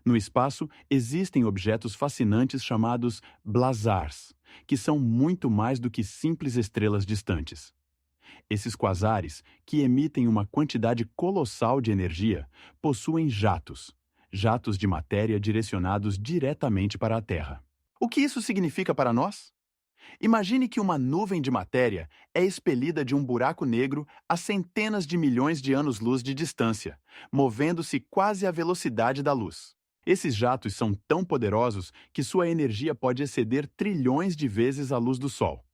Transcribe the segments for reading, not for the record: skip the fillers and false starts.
No espaço, existem objetos fascinantes chamados blazars, que são muito mais do que simples estrelas distantes. Esses quasares, que emitem uma quantidade colossal de energia, possuem jatos de matéria direcionados diretamente para a Terra. O que isso significa para nós? Imagine que uma nuvem de matéria é expelida de um buraco negro a centenas de milhões de anos-luz de distância, movendo-se quase à velocidade da luz. Esses jatos são tão poderosos que sua energia pode exceder trilhões de vezes a luz do Sol.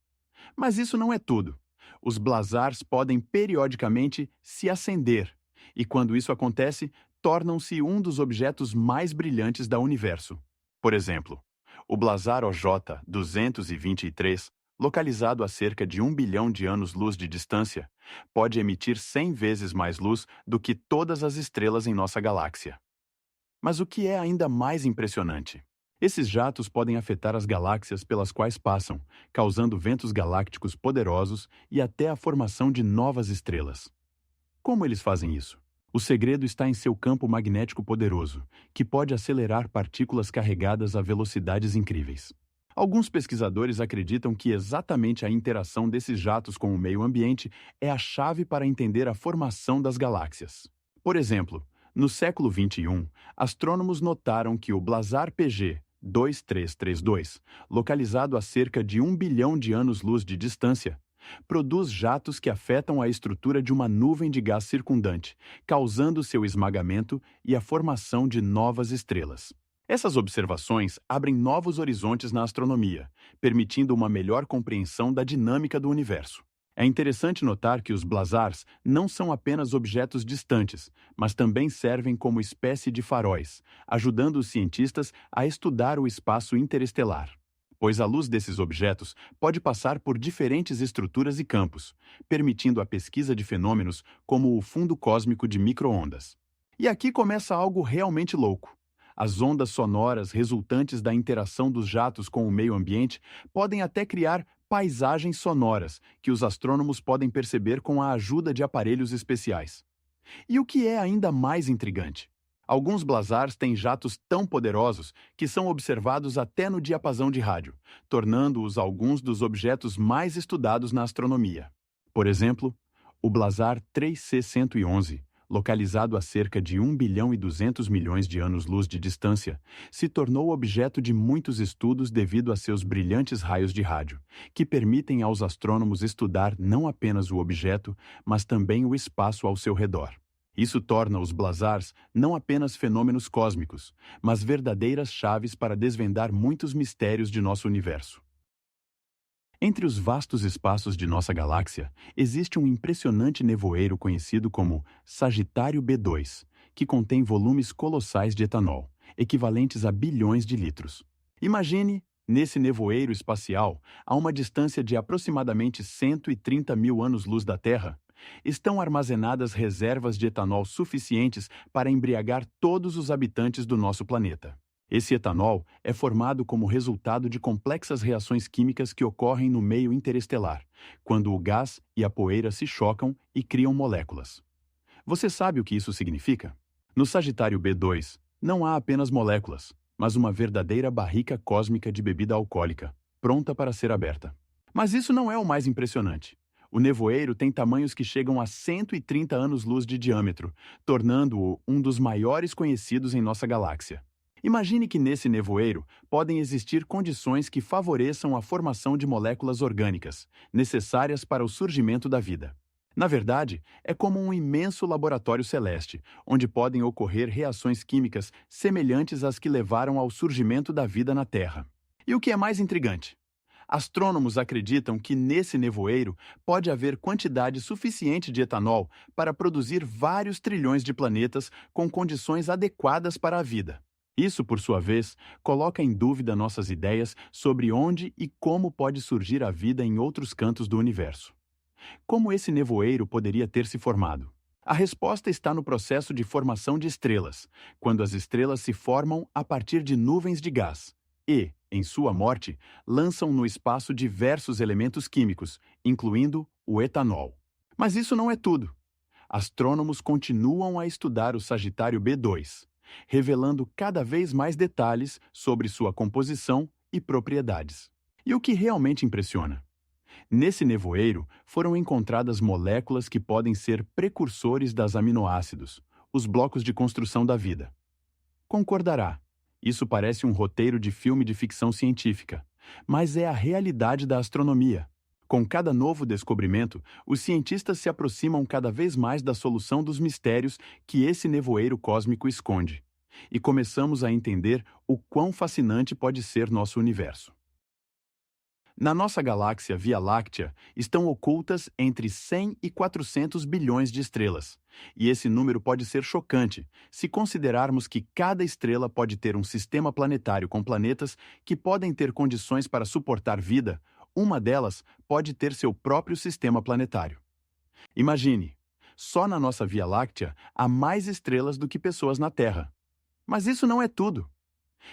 Mas isso não é tudo. Os blazars podem periodicamente se acender, e quando isso acontece, tornam-se um dos objetos mais brilhantes do universo. Por exemplo, o blazar OJ-223, localizado a cerca de 1 bilhão de anos-luz de distância, pode emitir 100 vezes mais luz do que todas as estrelas em nossa galáxia. Mas o que é ainda mais impressionante? Esses jatos podem afetar as galáxias pelas quais passam, causando ventos galácticos poderosos e até a formação de novas estrelas. Como eles fazem isso? O segredo está em seu campo magnético poderoso, que pode acelerar partículas carregadas a velocidades incríveis. Alguns pesquisadores acreditam que exatamente a interação desses jatos com o meio ambiente é a chave para entender a formação das galáxias. Por exemplo, no século XXI, astrônomos notaram que o blazar PG 2332, localizado a cerca de 1 bilhão de anos-luz de distância, produz jatos que afetam a estrutura de uma nuvem de gás circundante, causando seu esmagamento e a formação de novas estrelas. Essas observações abrem novos horizontes na astronomia, permitindo uma melhor compreensão da dinâmica do universo. É interessante notar que os blazars não são apenas objetos distantes, mas também servem como espécie de faróis, ajudando os cientistas a estudar o espaço interestelar. Pois a luz desses objetos pode passar por diferentes estruturas e campos, permitindo a pesquisa de fenômenos como o fundo cósmico de micro-ondas. E aqui começa algo realmente louco. As ondas sonoras resultantes da interação dos jatos com o meio ambiente podem até criar paisagens sonoras que os astrônomos podem perceber com a ajuda de aparelhos especiais. E o que é ainda mais intrigante? Alguns blazars têm jatos tão poderosos que são observados até no diapasão de rádio, tornando-os alguns dos objetos mais estudados na astronomia. Por exemplo, o blazar 3C111, localizado a cerca de 1 bilhão e 200 milhões de anos-luz de distância, se tornou objeto de muitos estudos devido a seus brilhantes raios de rádio, que permitem aos astrônomos estudar não apenas o objeto, mas também o espaço ao seu redor. Isso torna os blazars não apenas fenômenos cósmicos, mas verdadeiras chaves para desvendar muitos mistérios de nosso universo. Entre os vastos espaços de nossa galáxia, existe um impressionante nevoeiro conhecido como Sagitário B2, que contém volumes colossais de etanol, equivalentes a bilhões de litros. Imagine, nesse nevoeiro espacial, a uma distância de aproximadamente 130 mil anos-luz da Terra, estão armazenadas reservas de etanol suficientes para embriagar todos os habitantes do nosso planeta. Esse etanol é formado como resultado de complexas reações químicas que ocorrem no meio interestelar, quando o gás e a poeira se chocam e criam moléculas. Você sabe o que isso significa? No Sagitário B2, não há apenas moléculas, mas uma verdadeira barrica cósmica de bebida alcoólica, pronta para ser aberta. Mas isso não é o mais impressionante. O nevoeiro tem tamanhos que chegam a 130 anos-luz de diâmetro, tornando-o um dos maiores conhecidos em nossa galáxia. Imagine que nesse nevoeiro podem existir condições que favoreçam a formação de moléculas orgânicas, necessárias para o surgimento da vida. Na verdade, é como um imenso laboratório celeste, onde podem ocorrer reações químicas semelhantes às que levaram ao surgimento da vida na Terra. E o que é mais intrigante? Astrônomos acreditam que nesse nevoeiro pode haver quantidade suficiente de etanol para produzir vários trilhões de planetas com condições adequadas para a vida. Isso, por sua vez, coloca em dúvida nossas ideias sobre onde e como pode surgir a vida em outros cantos do universo. Como esse nevoeiro poderia ter se formado? A resposta está no processo de formação de estrelas, quando as estrelas se formam a partir de nuvens de gás e, em sua morte, lançam no espaço diversos elementos químicos, incluindo o etanol. Mas isso não é tudo. Astrônomos continuam a estudar o Sagitário B2. revelando cada vez mais detalhes sobre sua composição e propriedades. E o que realmente impressiona? Nesse nevoeiro foram encontradas moléculas que podem ser precursores das aminoácidos, os blocos de construção da vida. Concordará, isso parece um roteiro de filme de ficção científica, mas é a realidade da astronomia. Com cada novo descobrimento, os cientistas se aproximam cada vez mais da solução dos mistérios que esse nevoeiro cósmico esconde. E começamos a entender o quão fascinante pode ser nosso universo. Na nossa galáxia Via Láctea estão ocultas entre 100 e 400 bilhões de estrelas. E esse número pode ser chocante se considerarmos que cada estrela pode ter um sistema planetário com planetas que podem ter condições para suportar vida. Uma delas pode ter seu próprio sistema planetário. Imagine, só na nossa Via Láctea há mais estrelas do que pessoas na Terra. Mas isso não é tudo.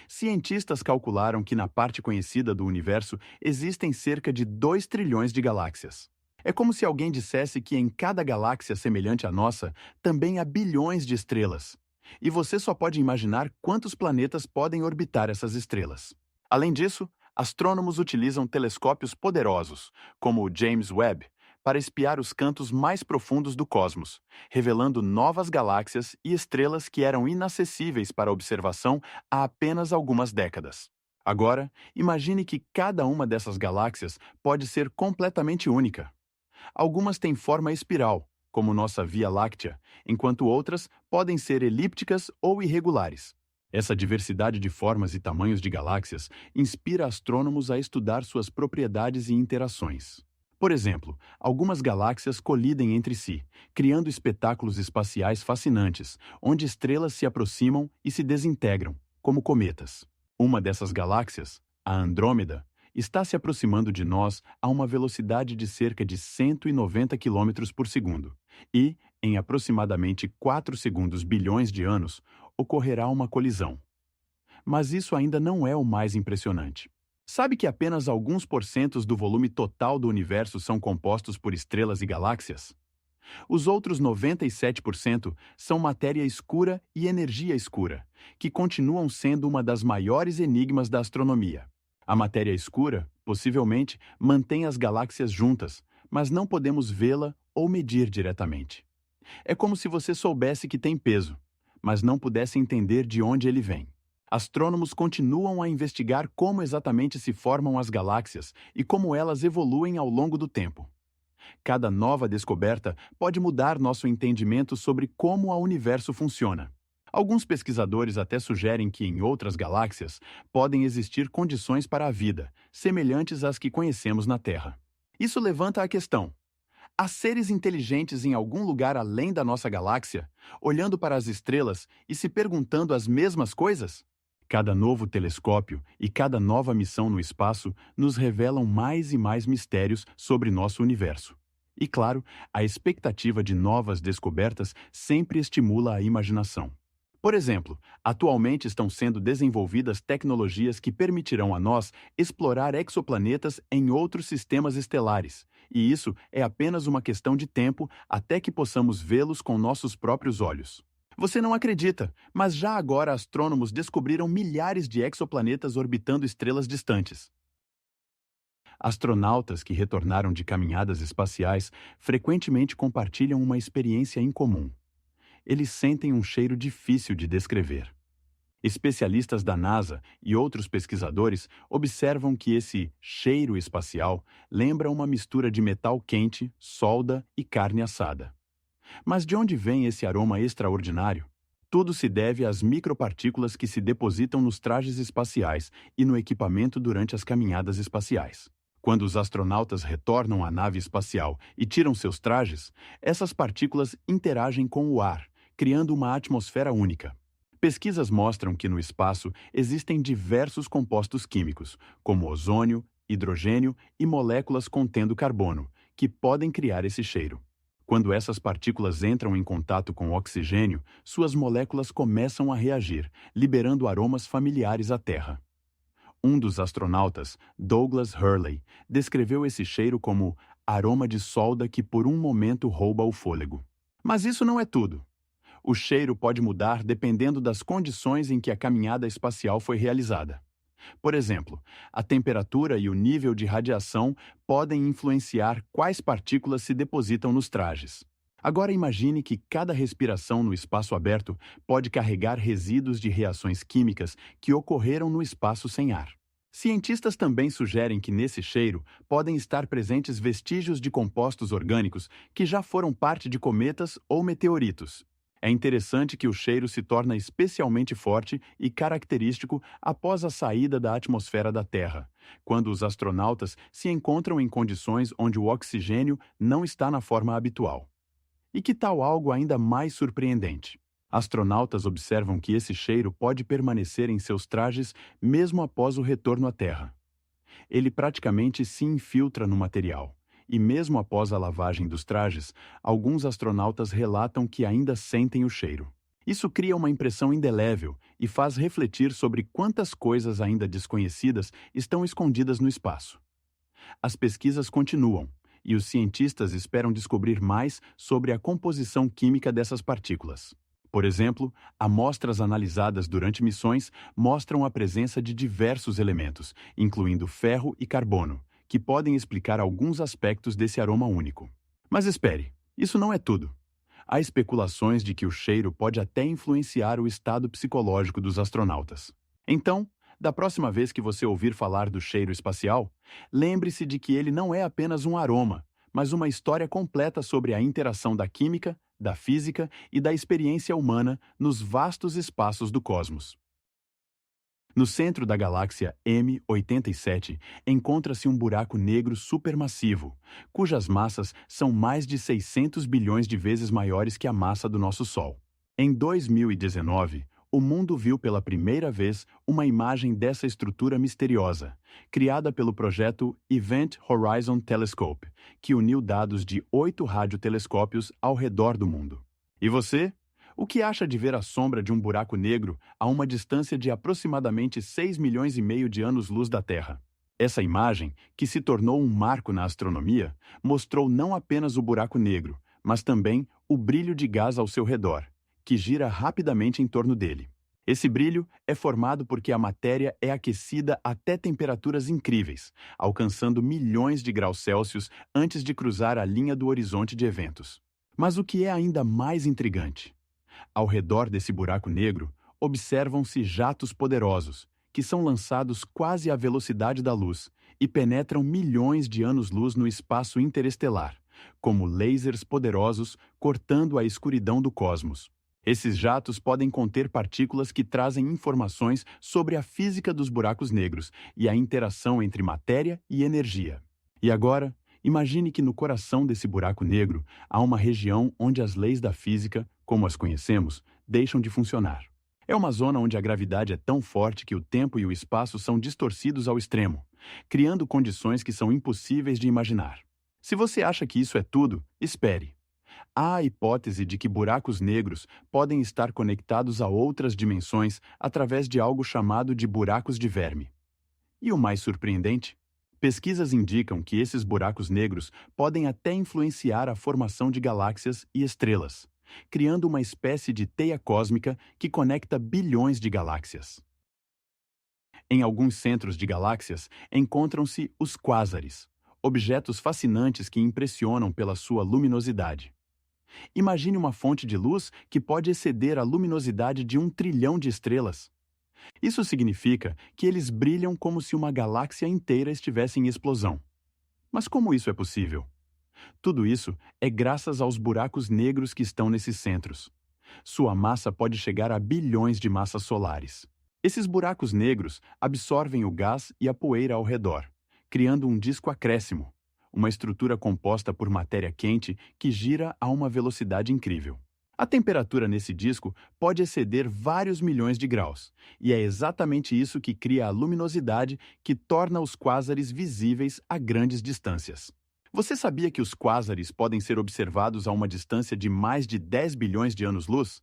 Cientistas calcularam que na parte conhecida do universo existem cerca de 2 trilhões de galáxias. É como se alguém dissesse que em cada galáxia semelhante à nossa também há bilhões de estrelas. E você só pode imaginar quantos planetas podem orbitar essas estrelas. Além disso, astrônomos utilizam telescópios poderosos, como o James Webb, para espiar os cantos mais profundos do cosmos, revelando novas galáxias e estrelas que eram inacessíveis para observação há apenas algumas décadas. Agora, imagine que cada uma dessas galáxias pode ser completamente única. Algumas têm forma espiral, como nossa Via Láctea, enquanto outras podem ser elípticas ou irregulares. Essa diversidade de formas e tamanhos de galáxias inspira astrônomos a estudar suas propriedades e interações. Por exemplo, algumas galáxias colidem entre si, criando espetáculos espaciais fascinantes, onde estrelas se aproximam e se desintegram, como cometas. Uma dessas galáxias, a Andrômeda, está se aproximando de nós a uma velocidade de cerca de 190 km por segundo, e, em aproximadamente 4 segundos bilhões de anos, ocorrerá uma colisão. Mas isso ainda não é o mais impressionante. Sabe que apenas alguns porcentos do volume total do universo são compostos por estrelas e galáxias? Os outros 97% são matéria escura e energia escura, que continuam sendo uma das maiores enigmas da astronomia. A matéria escura, possivelmente, mantém as galáxias juntas, mas não podemos vê-la ou medir diretamente. É como se você soubesse que tem peso, mas não pudesse entender de onde ele vem. Astrônomos continuam a investigar como exatamente se formam as galáxias e como elas evoluem ao longo do tempo. Cada nova descoberta pode mudar nosso entendimento sobre como o universo funciona. Alguns pesquisadores até sugerem que em outras galáxias podem existir condições para a vida, semelhantes às que conhecemos na Terra. Isso levanta a questão: há seres inteligentes em algum lugar além da nossa galáxia, olhando para as estrelas e se perguntando as mesmas coisas? Cada novo telescópio e cada nova missão no espaço nos revelam mais e mais mistérios sobre nosso universo. E claro, a expectativa de novas descobertas sempre estimula a imaginação. Por exemplo, atualmente estão sendo desenvolvidas tecnologias que permitirão a nós explorar exoplanetas em outros sistemas estelares, e isso é apenas uma questão de tempo até que possamos vê-los com nossos próprios olhos. Você não acredita, mas já agora astrônomos descobriram milhares de exoplanetas orbitando estrelas distantes. Astronautas que retornaram de caminhadas espaciais frequentemente compartilham uma experiência incomum. Eles sentem um cheiro difícil de descrever. Especialistas da NASA e outros pesquisadores observam que esse cheiro espacial lembra uma mistura de metal quente, solda e carne assada. Mas de onde vem esse aroma extraordinário? Tudo se deve às micropartículas que se depositam nos trajes espaciais e no equipamento durante as caminhadas espaciais. Quando os astronautas retornam à nave espacial e tiram seus trajes, essas partículas interagem com o ar, criando uma atmosfera única. Pesquisas mostram que no espaço existem diversos compostos químicos, como ozônio, hidrogênio e moléculas contendo carbono, que podem criar esse cheiro. Quando essas partículas entram em contato com o oxigênio, suas moléculas começam a reagir, liberando aromas familiares à Terra. Um dos astronautas, Douglas Hurley, descreveu esse cheiro como aroma de solda que por um momento rouba o fôlego. Mas isso não é tudo. O cheiro pode mudar dependendo das condições em que a caminhada espacial foi realizada. Por exemplo, a temperatura e o nível de radiação podem influenciar quais partículas se depositam nos trajes. Agora imagine que cada respiração no espaço aberto pode carregar resíduos de reações químicas que ocorreram no espaço sem ar. Cientistas também sugerem que nesse cheiro podem estar presentes vestígios de compostos orgânicos que já foram parte de cometas ou meteoritos. É interessante que o cheiro se torna especialmente forte e característico após a saída da atmosfera da Terra, quando os astronautas se encontram em condições onde o oxigênio não está na forma habitual. E que tal algo ainda mais surpreendente? Astronautas observam que esse cheiro pode permanecer em seus trajes mesmo após o retorno à Terra. Ele praticamente se infiltra no material. E mesmo após a lavagem dos trajes, alguns astronautas relatam que ainda sentem o cheiro. Isso cria uma impressão indelével e faz refletir sobre quantas coisas ainda desconhecidas estão escondidas no espaço. As pesquisas continuam, e os cientistas esperam descobrir mais sobre a composição química dessas partículas. Por exemplo, amostras analisadas durante missões mostram a presença de diversos elementos, incluindo ferro e carbono, que podem explicar alguns aspectos desse aroma único. Mas espere, isso não é tudo. Há especulações de que o cheiro pode até influenciar o estado psicológico dos astronautas. Então, da próxima vez que você ouvir falar do cheiro espacial, lembre-se de que ele não é apenas um aroma, mas uma história completa sobre a interação da química, da física e da experiência humana nos vastos espaços do cosmos. No centro da galáxia M87 encontra-se um buraco negro supermassivo, cujas massas são mais de 600 bilhões de vezes maiores que a massa do nosso Sol. Em 2019, o mundo viu pela primeira vez uma imagem dessa estrutura misteriosa, criada pelo projeto Event Horizon Telescope, que uniu dados de 8 radiotelescópios ao redor do mundo. E você? O que acha de ver a sombra de um buraco negro a uma distância de aproximadamente 6 milhões e meio de anos-luz da Terra? Essa imagem, que se tornou um marco na astronomia, mostrou não apenas o buraco negro, mas também o brilho de gás ao seu redor, que gira rapidamente em torno dele. Esse brilho é formado porque a matéria é aquecida até temperaturas incríveis, alcançando milhões de graus Celsius antes de cruzar a linha do horizonte de eventos. Mas o que é ainda mais intrigante? Ao redor desse buraco negro, observam-se jatos poderosos, que são lançados quase à velocidade da luz e penetram milhões de anos-luz no espaço interestelar, como lasers poderosos cortando a escuridão do cosmos. Esses jatos podem conter partículas que trazem informações sobre a física dos buracos negros e a interação entre matéria e energia. E agora, imagine que no coração desse buraco negro há uma região onde as leis da física, como as conhecemos, deixam de funcionar. É uma zona onde a gravidade é tão forte que o tempo e o espaço são distorcidos ao extremo, criando condições que são impossíveis de imaginar. Se você acha que isso é tudo, espere. Há a hipótese de que buracos negros podem estar conectados a outras dimensões através de algo chamado de buracos de verme. E o mais surpreendente? Pesquisas indicam que esses buracos negros podem até influenciar a formação de galáxias e estrelas, criando uma espécie de teia cósmica que conecta bilhões de galáxias. Em alguns centros de galáxias encontram-se os quásares, objetos fascinantes que impressionam pela sua luminosidade. Imagine uma fonte de luz que pode exceder a luminosidade de 1 trilhão de estrelas. Isso significa que eles brilham como se uma galáxia inteira estivesse em explosão. Mas como isso é possível? Tudo isso é graças aos buracos negros que estão nesses centros. Sua massa pode chegar a bilhões de massas solares. Esses buracos negros absorvem o gás e a poeira ao redor, criando um disco acréscimo, uma estrutura composta por matéria quente que gira a uma velocidade incrível. A temperatura nesse disco pode exceder vários milhões de graus, e é exatamente isso que cria a luminosidade que torna os quásares visíveis a grandes distâncias. Você sabia que os quásares podem ser observados a uma distância de mais de 10 bilhões de anos-luz?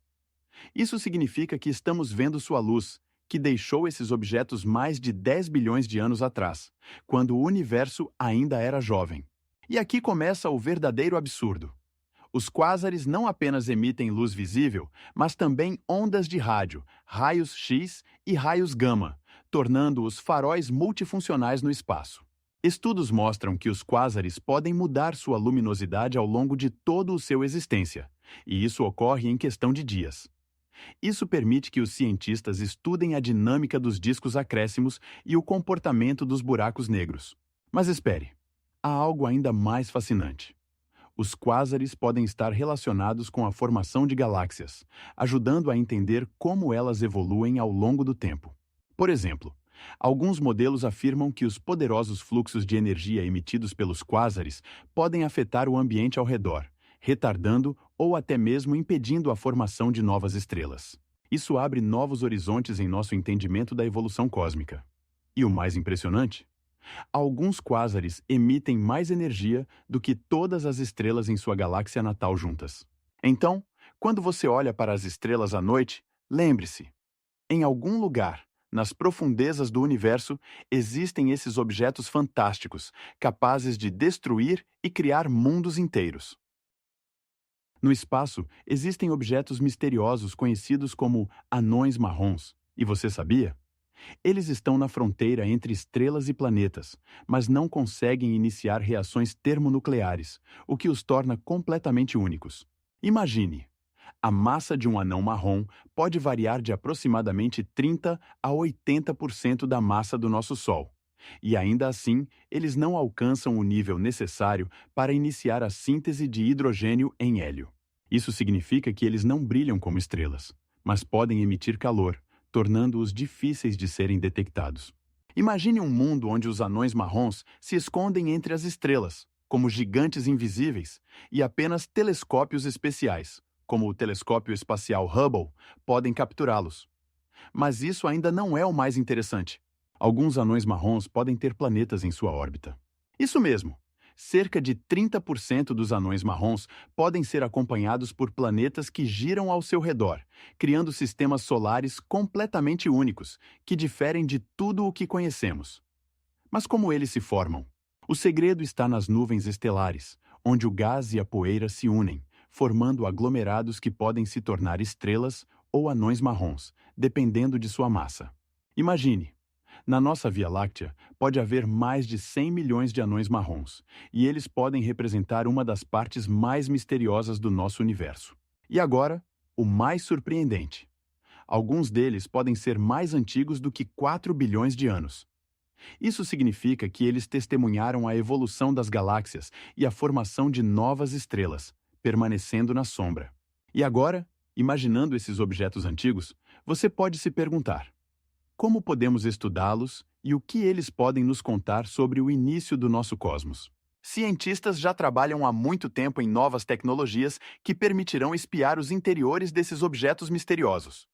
Isso significa que estamos vendo sua luz, que deixou esses objetos mais de 10 bilhões de anos atrás, quando o universo ainda era jovem. E aqui começa o verdadeiro absurdo. Os quásares não apenas emitem luz visível, mas também ondas de rádio, raios X e raios gama, tornando-os faróis multifuncionais no espaço. Estudos mostram que os quásares podem mudar sua luminosidade ao longo de toda a sua existência, e isso ocorre em questão de dias. Isso permite que os cientistas estudem a dinâmica dos discos acréscimos e o comportamento dos buracos negros. Mas espere, há algo ainda mais fascinante. Os quásares podem estar relacionados com a formação de galáxias, ajudando a entender como elas evoluem ao longo do tempo. Por exemplo, alguns modelos afirmam que os poderosos fluxos de energia emitidos pelos quásares podem afetar o ambiente ao redor, retardando ou até mesmo impedindo a formação de novas estrelas. Isso abre novos horizontes em nosso entendimento da evolução cósmica. E o mais impressionante? Alguns quásares emitem mais energia do que todas as estrelas em sua galáxia natal juntas. Então, quando você olha para as estrelas à noite, lembre-se: em algum lugar, nas profundezas do universo, existem esses objetos fantásticos, capazes de destruir e criar mundos inteiros. No espaço, existem objetos misteriosos conhecidos como anões marrons. E você sabia? Eles estão na fronteira entre estrelas e planetas, mas não conseguem iniciar reações termonucleares, o que os torna completamente únicos. Imagine: a massa de um anão marrom pode variar de aproximadamente 30 a 80% da massa do nosso Sol. E ainda assim, eles não alcançam o nível necessário para iniciar a síntese de hidrogênio em hélio. Isso significa que eles não brilham como estrelas, mas podem emitir calor, tornando-os difíceis de serem detectados. Imagine um mundo onde os anões marrons se escondem entre as estrelas, como gigantes invisíveis, e apenas telescópios especiais, como o telescópio espacial Hubble, podem capturá-los. Mas isso ainda não é o mais interessante. Alguns anões marrons podem ter planetas em sua órbita. Isso mesmo! Cerca de 30% dos anões marrons podem ser acompanhados por planetas que giram ao seu redor, criando sistemas solares completamente únicos, que diferem de tudo o que conhecemos. Mas como eles se formam? O segredo está nas nuvens estelares, onde o gás e a poeira se unem, formando aglomerados que podem se tornar estrelas ou anões marrons, dependendo de sua massa. Imagine: na nossa Via Láctea, pode haver mais de 100 milhões de anões marrons, e eles podem representar uma das partes mais misteriosas do nosso universo. E agora, o mais surpreendente: alguns deles podem ser mais antigos do que 4 bilhões de anos. Isso significa que eles testemunharam a evolução das galáxias e a formação de novas estrelas, permanecendo na sombra. E agora, imaginando esses objetos antigos, você pode se perguntar: como podemos estudá-los e o que eles podem nos contar sobre o início do nosso cosmos? Cientistas já trabalham há muito tempo em novas tecnologias que permitirão espiar os interiores desses objetos misteriosos.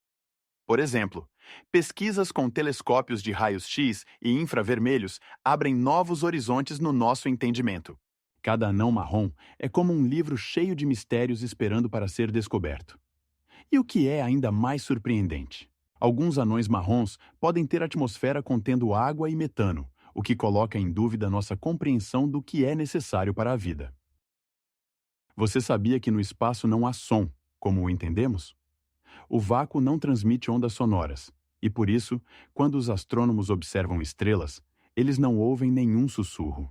Por exemplo, pesquisas com telescópios de raios X e infravermelhos abrem novos horizontes no nosso entendimento. Cada anão marrom é como um livro cheio de mistérios esperando para ser descoberto. E o que é ainda mais surpreendente? Alguns anões marrons podem ter atmosfera contendo água e metano, o que coloca em dúvida nossa compreensão do que é necessário para a vida. Você sabia que no espaço não há som, como o entendemos? O vácuo não transmite ondas sonoras, e por isso, quando os astrônomos observam estrelas, eles não ouvem nenhum sussurro.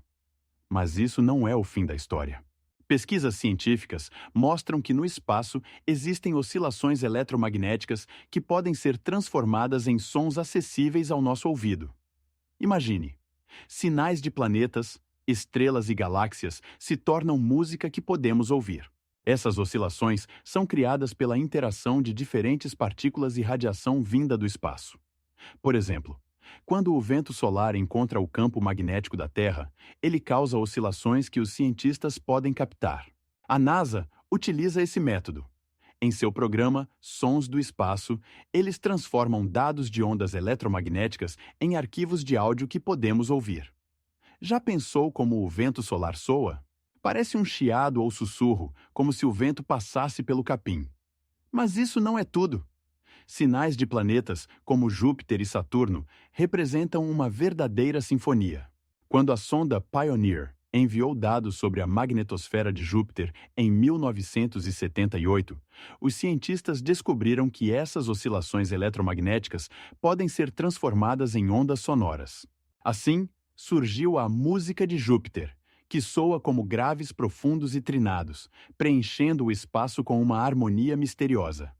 Mas isso não é o fim da história. Pesquisas científicas mostram que no espaço existem oscilações eletromagnéticas que podem ser transformadas em sons acessíveis ao nosso ouvido. Imagine: sinais de planetas, estrelas e galáxias se tornam música que podemos ouvir. Essas oscilações são criadas pela interação de diferentes partículas e radiação vinda do espaço. Por exemplo, quando o vento solar encontra o campo magnético da Terra, ele causa oscilações que os cientistas podem captar. A NASA utiliza esse método. Em seu programa Sons do Espaço, eles transformam dados de ondas eletromagnéticas em arquivos de áudio que podemos ouvir. Já pensou como o vento solar soa? Parece um chiado ou sussurro, como se o vento passasse pelo capim. Mas isso não é tudo. Sinais de planetas, como Júpiter e Saturno, representam uma verdadeira sinfonia. Quando a sonda Pioneer enviou dados sobre a magnetosfera de Júpiter em 1978, os cientistas descobriram que essas oscilações eletromagnéticas podem ser transformadas em ondas sonoras. Assim, surgiu a música de Júpiter, que soa como graves profundos e trinados, preenchendo o espaço com uma harmonia misteriosa.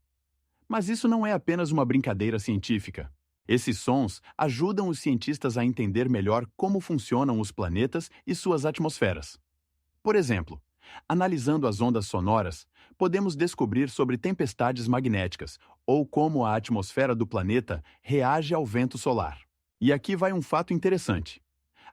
Mas isso não é apenas uma brincadeira científica. Esses sons ajudam os cientistas a entender melhor como funcionam os planetas e suas atmosferas. Por exemplo, analisando as ondas sonoras, podemos descobrir sobre tempestades magnéticas ou como a atmosfera do planeta reage ao vento solar. E aqui vai um fato interessante.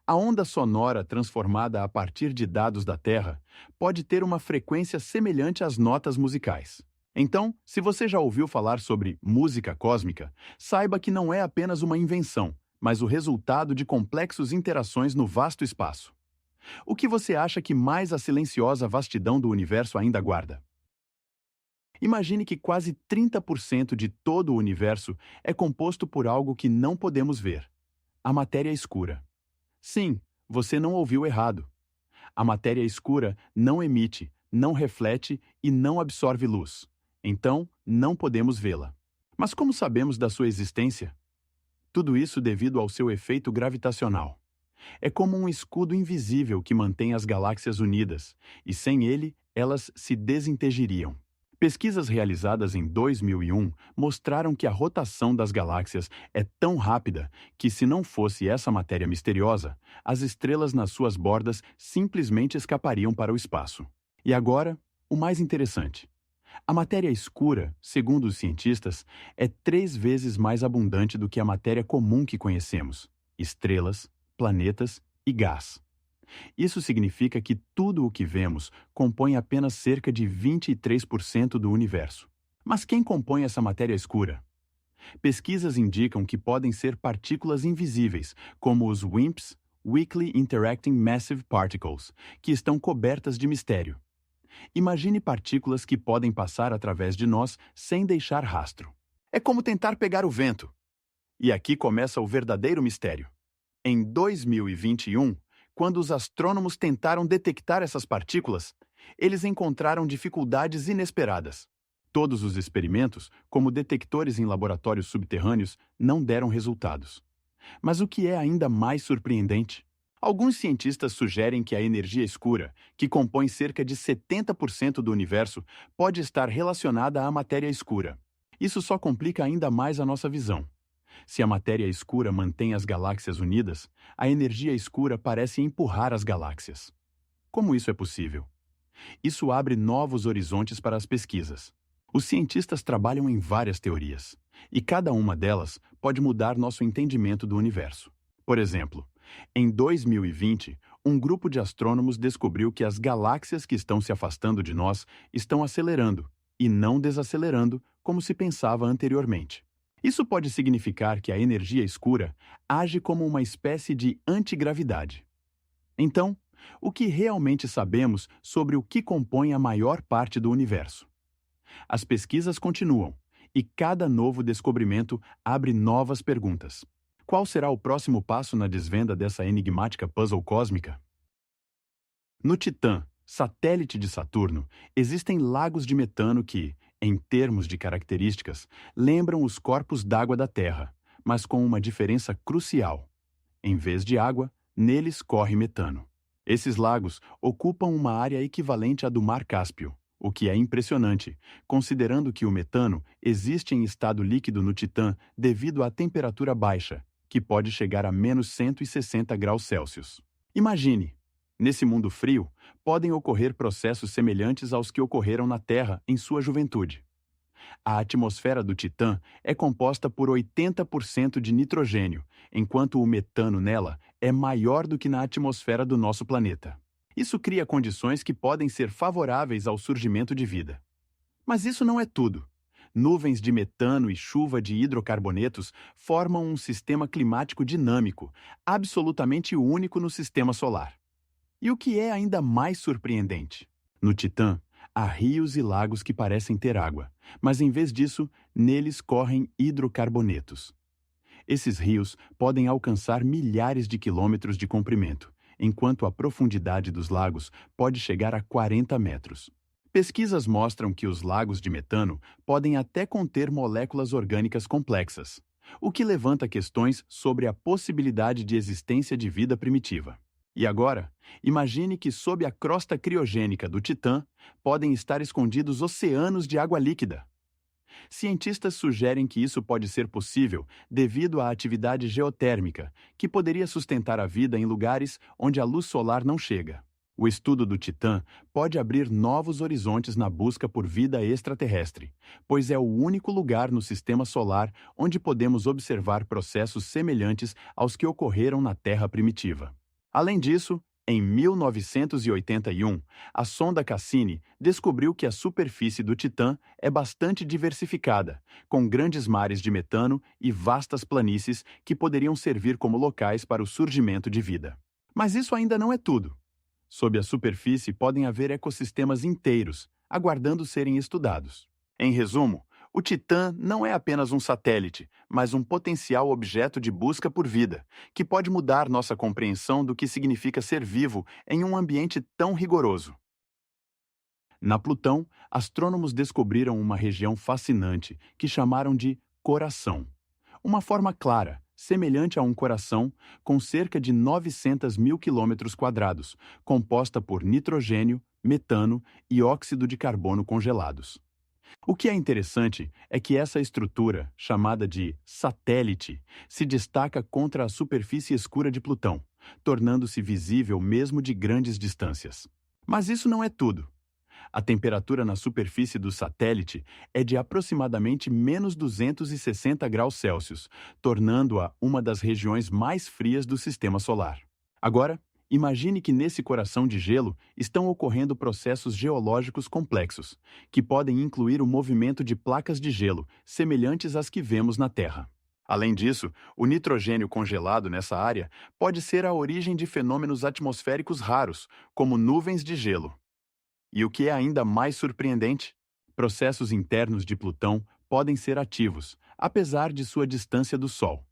A onda sonora transformada a partir de dados da Terra pode ter uma frequência semelhante às notas musicais. Então, se você já ouviu falar sobre música cósmica, saiba que não é apenas uma invenção, mas o resultado de complexas interações no vasto espaço. O que você acha que mais a silenciosa vastidão do universo ainda guarda? Imagine que quase 30% de todo o universo é composto por algo que não podemos ver: a matéria escura. Sim, você não ouviu errado. A matéria escura não emite, não reflete e não absorve luz. Então, não podemos vê-la. Mas como sabemos da sua existência? Tudo isso devido ao seu efeito gravitacional. É como um escudo invisível que mantém as galáxias unidas, e sem ele, elas se desintegrariam. Pesquisas realizadas em 2001 mostraram que a rotação das galáxias é tão rápida que, se não fosse essa matéria misteriosa, as estrelas nas suas bordas simplesmente escapariam para o espaço. E agora, o mais interessante. A matéria escura, segundo os cientistas, é 3 vezes mais abundante do que a matéria comum que conhecemos: estrelas, planetas e gás. Isso significa que tudo o que vemos compõe apenas cerca de 23% do universo. Mas quem compõe essa matéria escura? Pesquisas indicam que podem ser partículas invisíveis, como os WIMPs, Weakly Interacting Massive Particles, que estão cobertas de mistério. Imagine partículas que podem passar através de nós sem deixar rastro. É como tentar pegar o vento. E aqui começa o verdadeiro mistério. Em 2021, quando os astrônomos tentaram detectar essas partículas, eles encontraram dificuldades inesperadas. Todos os experimentos, como detectores em laboratórios subterrâneos, não deram resultados. Mas o que é ainda mais surpreendente? Alguns cientistas sugerem que a energia escura, que compõe cerca de 70% do universo, pode estar relacionada à matéria escura. Isso só complica ainda mais a nossa visão. Se a matéria escura mantém as galáxias unidas, a energia escura parece empurrar as galáxias. Como isso é possível? Isso abre novos horizontes para as pesquisas. Os cientistas trabalham em várias teorias, e cada uma delas pode mudar nosso entendimento do universo. Por exemplo, em 2020, um grupo de astrônomos descobriu que as galáxias que estão se afastando de nós estão acelerando, e não desacelerando como se pensava anteriormente. Isso pode significar que a energia escura age como uma espécie de antigravidade. Então, o que realmente sabemos sobre o que compõe a maior parte do universo? As pesquisas continuam, e cada novo descobrimento abre novas perguntas. Qual será o próximo passo na desvenda dessa enigmática puzzle cósmica? No Titã, satélite de Saturno, existem lagos de metano que, em termos de características, lembram os corpos d'água da Terra, mas com uma diferença crucial. Em vez de água, neles corre metano. Esses lagos ocupam uma área equivalente à do Mar Cáspio, o que é impressionante, considerando que o metano existe em estado líquido no Titã devido à temperatura baixa, que pode chegar a menos 160 graus Celsius. Imagine! Nesse mundo frio, podem ocorrer processos semelhantes aos que ocorreram na Terra em sua juventude. A atmosfera do Titã é composta por 80% de nitrogênio, enquanto o metano nela é maior do que na atmosfera do nosso planeta. Isso cria condições que podem ser favoráveis ao surgimento de vida. Mas isso não é tudo. Nuvens de metano e chuva de hidrocarbonetos formam um sistema climático dinâmico, absolutamente único no sistema solar. E o que é ainda mais surpreendente? No Titã, há rios e lagos que parecem ter água, mas em vez disso, neles correm hidrocarbonetos. Esses rios podem alcançar milhares de quilômetros de comprimento, enquanto a profundidade dos lagos pode chegar a 40 metros. Pesquisas mostram que os lagos de metano podem até conter moléculas orgânicas complexas, o que levanta questões sobre a possibilidade de existência de vida primitiva. E agora, imagine que sob a crosta criogênica do Titã podem estar escondidos oceanos de água líquida. Cientistas sugerem que isso pode ser possível devido à atividade geotérmica, que poderia sustentar a vida em lugares onde a luz solar não chega. O estudo do Titã pode abrir novos horizontes na busca por vida extraterrestre, pois é o único lugar no sistema solar onde podemos observar processos semelhantes aos que ocorreram na Terra primitiva. Além disso, em 1981, a sonda Cassini descobriu que a superfície do Titã é bastante diversificada, com grandes mares de metano e vastas planícies que poderiam servir como locais para o surgimento de vida. Mas isso ainda não é tudo. Sob a superfície podem haver ecossistemas inteiros, aguardando serem estudados. Em resumo, o Titã não é apenas um satélite, mas um potencial objeto de busca por vida, que pode mudar nossa compreensão do que significa ser vivo em um ambiente tão rigoroso. Na Plutão, astrônomos descobriram uma região fascinante que chamaram de coração. Uma forma clara, semelhante a um coração, com cerca de 900 mil quilômetros quadrados, composta por nitrogênio, metano e óxido de carbono congelados. O que é interessante é que essa estrutura, chamada de satélite, se destaca contra a superfície escura de Plutão, tornando-se visível mesmo de grandes distâncias. Mas isso não é tudo. A temperatura na superfície do satélite é de aproximadamente menos 260 graus Celsius, tornando-a uma das regiões mais frias do sistema solar. Agora, imagine que nesse coração de gelo estão ocorrendo processos geológicos complexos, que podem incluir o movimento de placas de gelo, semelhantes às que vemos na Terra. Além disso, o nitrogênio congelado nessa área pode ser a origem de fenômenos atmosféricos raros, como nuvens de gelo. E o que é ainda mais surpreendente? Processos internos de Plutão podem ser ativos, apesar de sua distância do Sol.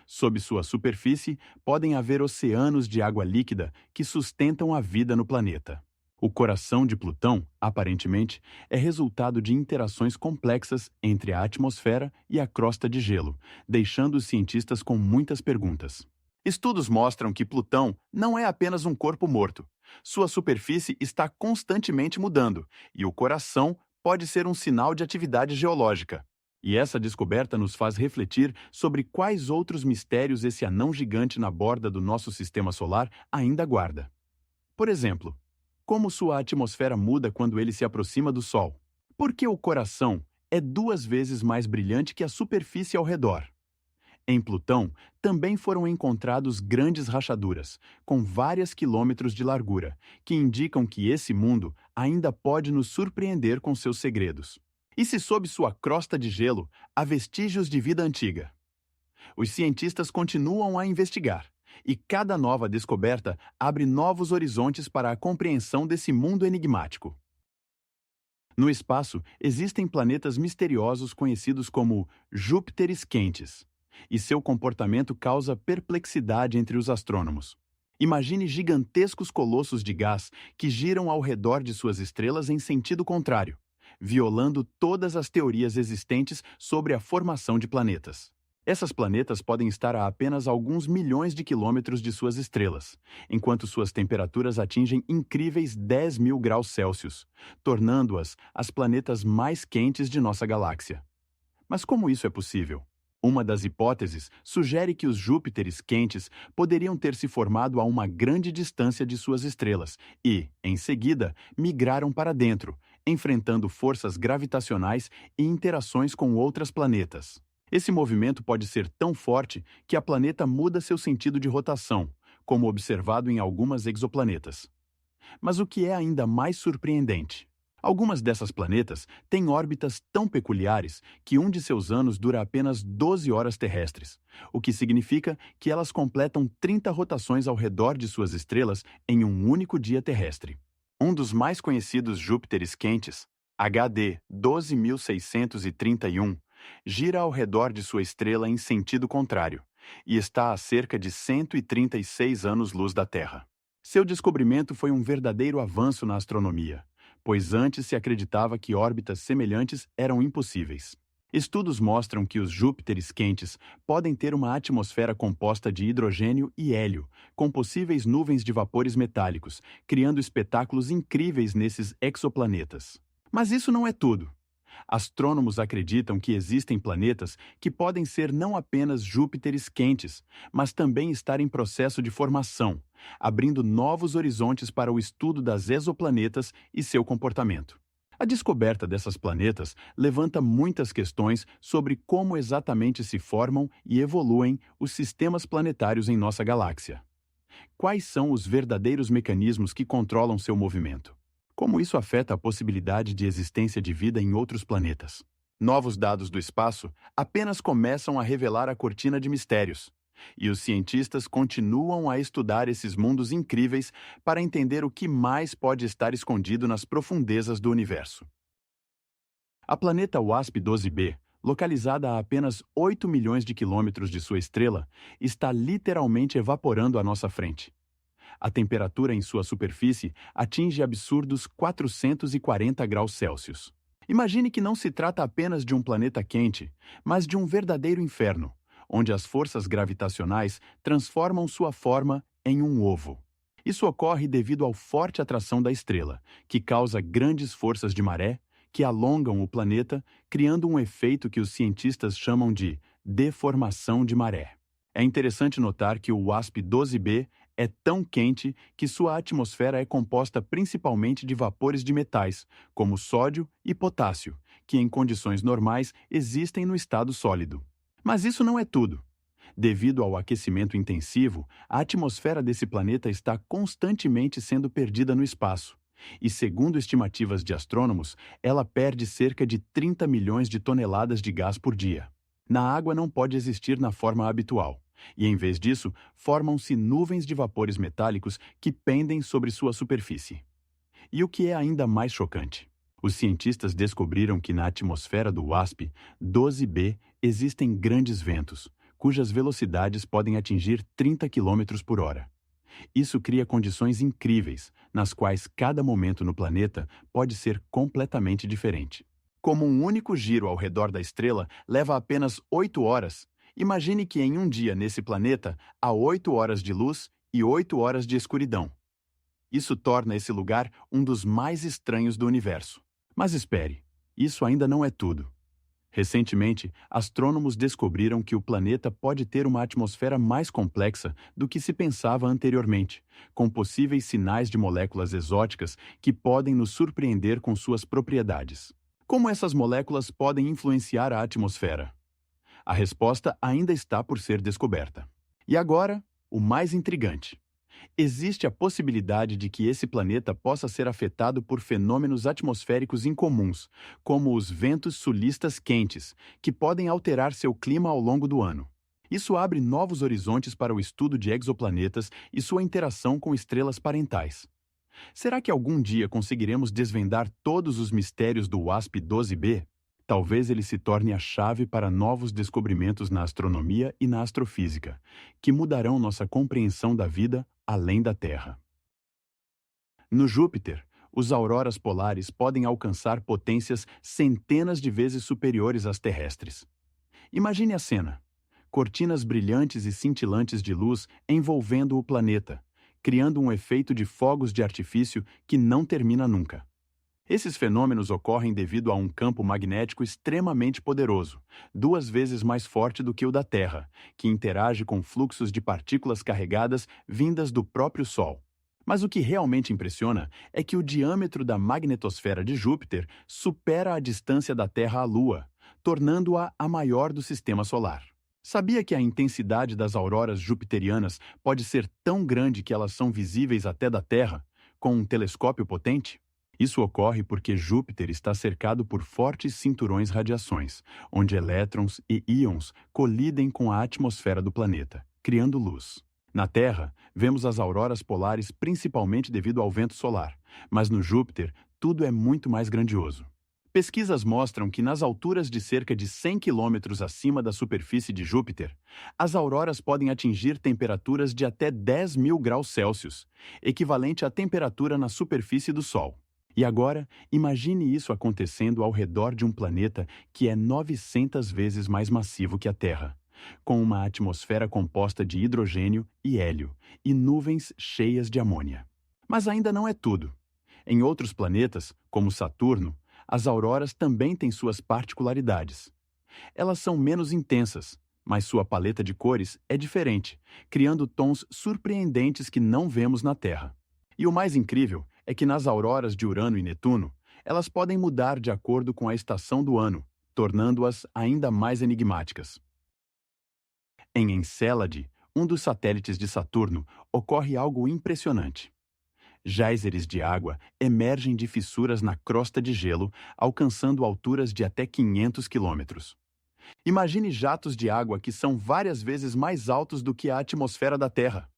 Sob sua superfície, podem haver oceanos de água líquida que sustentam a vida no planeta. O coração de Plutão, aparentemente, é resultado de interações complexas entre a atmosfera e a crosta de gelo, deixando os cientistas com muitas perguntas. Estudos mostram que Plutão não é apenas um corpo morto. Sua superfície está constantemente mudando, e o coração pode ser um sinal de atividade geológica. E essa descoberta nos faz refletir sobre quais outros mistérios esse anão gigante na borda do nosso sistema solar ainda guarda. Por exemplo, como sua atmosfera muda quando ele se aproxima do Sol? Por que o coração é 2 vezes mais brilhante que a superfície ao redor? Em Plutão, também foram encontrados grandes rachaduras, com vários quilômetros de largura, que indicam que esse mundo ainda pode nos surpreender com seus segredos. E se sob sua crosta de gelo há vestígios de vida antiga? Os cientistas continuam a investigar, e cada nova descoberta abre novos horizontes para a compreensão desse mundo enigmático. No espaço, existem planetas misteriosos conhecidos como Júpiteres quentes, e seu comportamento causa perplexidade entre os astrônomos. Imagine gigantescos colossos de gás que giram ao redor de suas estrelas em sentido contrário, violando todas as teorias existentes sobre a formação de planetas. Essas planetas podem estar a apenas alguns milhões de quilômetros de suas estrelas, enquanto suas temperaturas atingem incríveis 10 mil graus Celsius, tornando-as as planetas mais quentes de nossa galáxia. Mas como isso é possível? Uma das hipóteses sugere que os Júpiteres quentes poderiam ter se formado a uma grande distância de suas estrelas e, em seguida, migraram para dentro, enfrentando forças gravitacionais e interações com outros planetas. Esse movimento pode ser tão forte que a planeta muda seu sentido de rotação, como observado em algumas exoplanetas. Mas o que é ainda mais surpreendente? Algumas dessas planetas têm órbitas tão peculiares que um de seus anos dura apenas 12 horas terrestres, o que significa que elas completam 30 rotações ao redor de suas estrelas em um único dia terrestre. Um dos mais conhecidos Júpiteres quentes, HD 12631, gira ao redor de sua estrela em sentido contrário e está a cerca de 136 anos-luz da Terra. Seu descobrimento foi um verdadeiro avanço na astronomia, pois antes se acreditava que órbitas semelhantes eram impossíveis. Estudos mostram que os Júpiteres quentes podem ter uma atmosfera composta de hidrogênio e hélio, com possíveis nuvens de vapores metálicos, criando espetáculos incríveis nesses exoplanetas. Mas isso não é tudo. Astrônomos acreditam que existem planetas que podem ser não apenas Júpiteres quentes, mas também estar em processo de formação, abrindo novos horizontes para o estudo das exoplanetas e seu comportamento. A descoberta dessas planetas levanta muitas questões sobre como exatamente se formam e evoluem os sistemas planetários em nossa galáxia. Quais são os verdadeiros mecanismos que controlam seu movimento? Como isso afeta a possibilidade de existência de vida em outros planetas? Novos dados do espaço apenas começam a revelar a cortina de mistérios, e os cientistas continuam a estudar esses mundos incríveis para entender o que mais pode estar escondido nas profundezas do universo. A planeta WASP-12b, localizada a apenas 8 milhões de quilômetros de sua estrela, está literalmente evaporando à nossa frente. A temperatura em sua superfície atinge absurdos 440 graus Celsius. Imagine que não se trata apenas de um planeta quente, mas de um verdadeiro inferno, onde as forças gravitacionais transformam sua forma em um ovo. Isso ocorre devido à forte atração da estrela, que causa grandes forças de maré que alongam o planeta, criando um efeito que os cientistas chamam de deformação de maré. É interessante notar que o WASP-12b é tão quente que sua atmosfera é composta principalmente de vapores de metais, como sódio e potássio, que em condições normais existem no estado sólido. Mas isso não é tudo. Devido ao aquecimento intensivo, a atmosfera desse planeta está constantemente sendo perdida no espaço. E, segundo estimativas de astrônomos, ela perde cerca de 30 milhões de toneladas de gás por dia. Na água não pode existir na forma habitual. E, em vez disso, formam-se nuvens de vapores metálicos que pendem sobre sua superfície. E o que é ainda mais chocante? Os cientistas descobriram que na atmosfera do WASP-12b existem grandes ventos, cujas velocidades podem atingir 30 km por hora. Isso cria condições incríveis, nas quais cada momento no planeta pode ser completamente diferente. Como um único giro ao redor da estrela leva apenas 8 horas, imagine que em um dia nesse planeta há 8 horas de luz e 8 horas de escuridão. Isso torna esse lugar um dos mais estranhos do universo. Mas espere, isso ainda não é tudo. Recentemente, astrônomos descobriram que o planeta pode ter uma atmosfera mais complexa do que se pensava anteriormente, com possíveis sinais de moléculas exóticas que podem nos surpreender com suas propriedades. Como essas moléculas podem influenciar a atmosfera? A resposta ainda está por ser descoberta. E agora, o mais intrigante. Existe a possibilidade de que esse planeta possa ser afetado por fenômenos atmosféricos incomuns, como os ventos sulistas quentes, que podem alterar seu clima ao longo do ano. Isso abre novos horizontes para o estudo de exoplanetas e sua interação com estrelas parentais. Será que algum dia conseguiremos desvendar todos os mistérios do WASP-12b? Talvez ele se torne a chave para novos descobrimentos na astronomia e na astrofísica, que mudarão nossa compreensão da vida além da Terra. No Júpiter, os auroras polares podem alcançar potências centenas de vezes superiores às terrestres. Imagine a cena: cortinas brilhantes e cintilantes de luz envolvendo o planeta, criando um efeito de fogos de artifício que não termina nunca. Esses fenômenos ocorrem devido a um campo magnético extremamente poderoso, 2 vezes mais forte do que o da Terra, que interage com fluxos de partículas carregadas vindas do próprio Sol. Mas o que realmente impressiona é que o diâmetro da magnetosfera de Júpiter supera a distância da Terra à Lua, tornando-a a maior do Sistema Solar. Sabia que a intensidade das auroras jupiterianas pode ser tão grande que elas são visíveis até da Terra, com um telescópio potente? Isso ocorre porque Júpiter está cercado por fortes cinturões radiações, onde elétrons e íons colidem com a atmosfera do planeta, criando luz. Na Terra, vemos as auroras polares principalmente devido ao vento solar, mas no Júpiter tudo é muito mais grandioso. Pesquisas mostram que nas alturas de cerca de 100 quilômetros acima da superfície de Júpiter, as auroras podem atingir temperaturas de até 10.000 graus Celsius, equivalente à temperatura na superfície do Sol. E agora, imagine isso acontecendo ao redor de um planeta que é 900 vezes mais massivo que a Terra, com uma atmosfera composta de hidrogênio e hélio e nuvens cheias de amônia. Mas ainda não é tudo. Em outros planetas, como Saturno, as auroras também têm suas particularidades. Elas são menos intensas, mas sua paleta de cores é diferente, criando tons surpreendentes que não vemos na Terra. E o mais incrível é que nas auroras de Urano e Netuno, elas podem mudar de acordo com a estação do ano, tornando-as ainda mais enigmáticas. Em Encélade, um dos satélites de Saturno, ocorre algo impressionante. Géiseres de água emergem de fissuras na crosta de gelo, alcançando alturas de até 500 quilômetros. Imagine jatos de água que são várias vezes mais altos do que a atmosfera da Terra.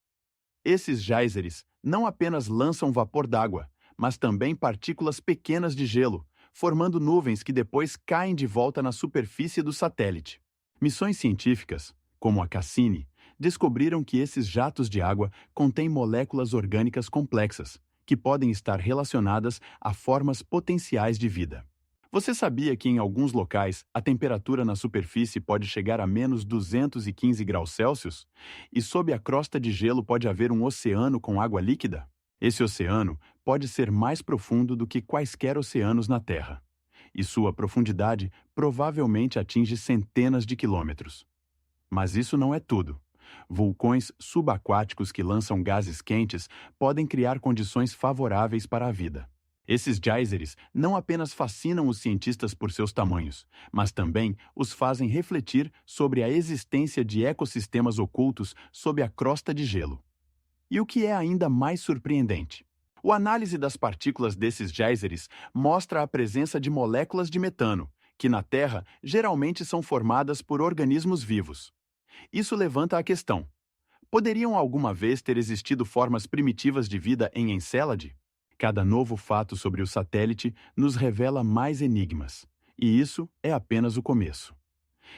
Esses géiseres não apenas lançam vapor d'água, mas também partículas pequenas de gelo, formando nuvens que depois caem de volta na superfície do satélite. Missões científicas, como a Cassini, descobriram que esses jatos de água contêm moléculas orgânicas complexas, que podem estar relacionadas a formas potenciais de vida. Você sabia que em alguns locais a temperatura na superfície pode chegar a menos 215 graus Celsius? E sob a crosta de gelo pode haver um oceano com água líquida? Esse oceano pode ser mais profundo do que quaisquer oceanos na Terra. E sua profundidade provavelmente atinge centenas de quilômetros. Mas isso não é tudo. Vulcões subaquáticos que lançam gases quentes podem criar condições favoráveis para a vida. Esses géiseres não apenas fascinam os cientistas por seus tamanhos, mas também os fazem refletir sobre a existência de ecossistemas ocultos sob a crosta de gelo. E o que é ainda mais surpreendente? A análise das partículas desses géiseres mostra a presença de moléculas de metano, que na Terra geralmente são formadas por organismos vivos. Isso levanta a questão: poderiam alguma vez ter existido formas primitivas de vida em Encélade? Cada novo fato sobre o satélite nos revela mais enigmas, e isso é apenas o começo.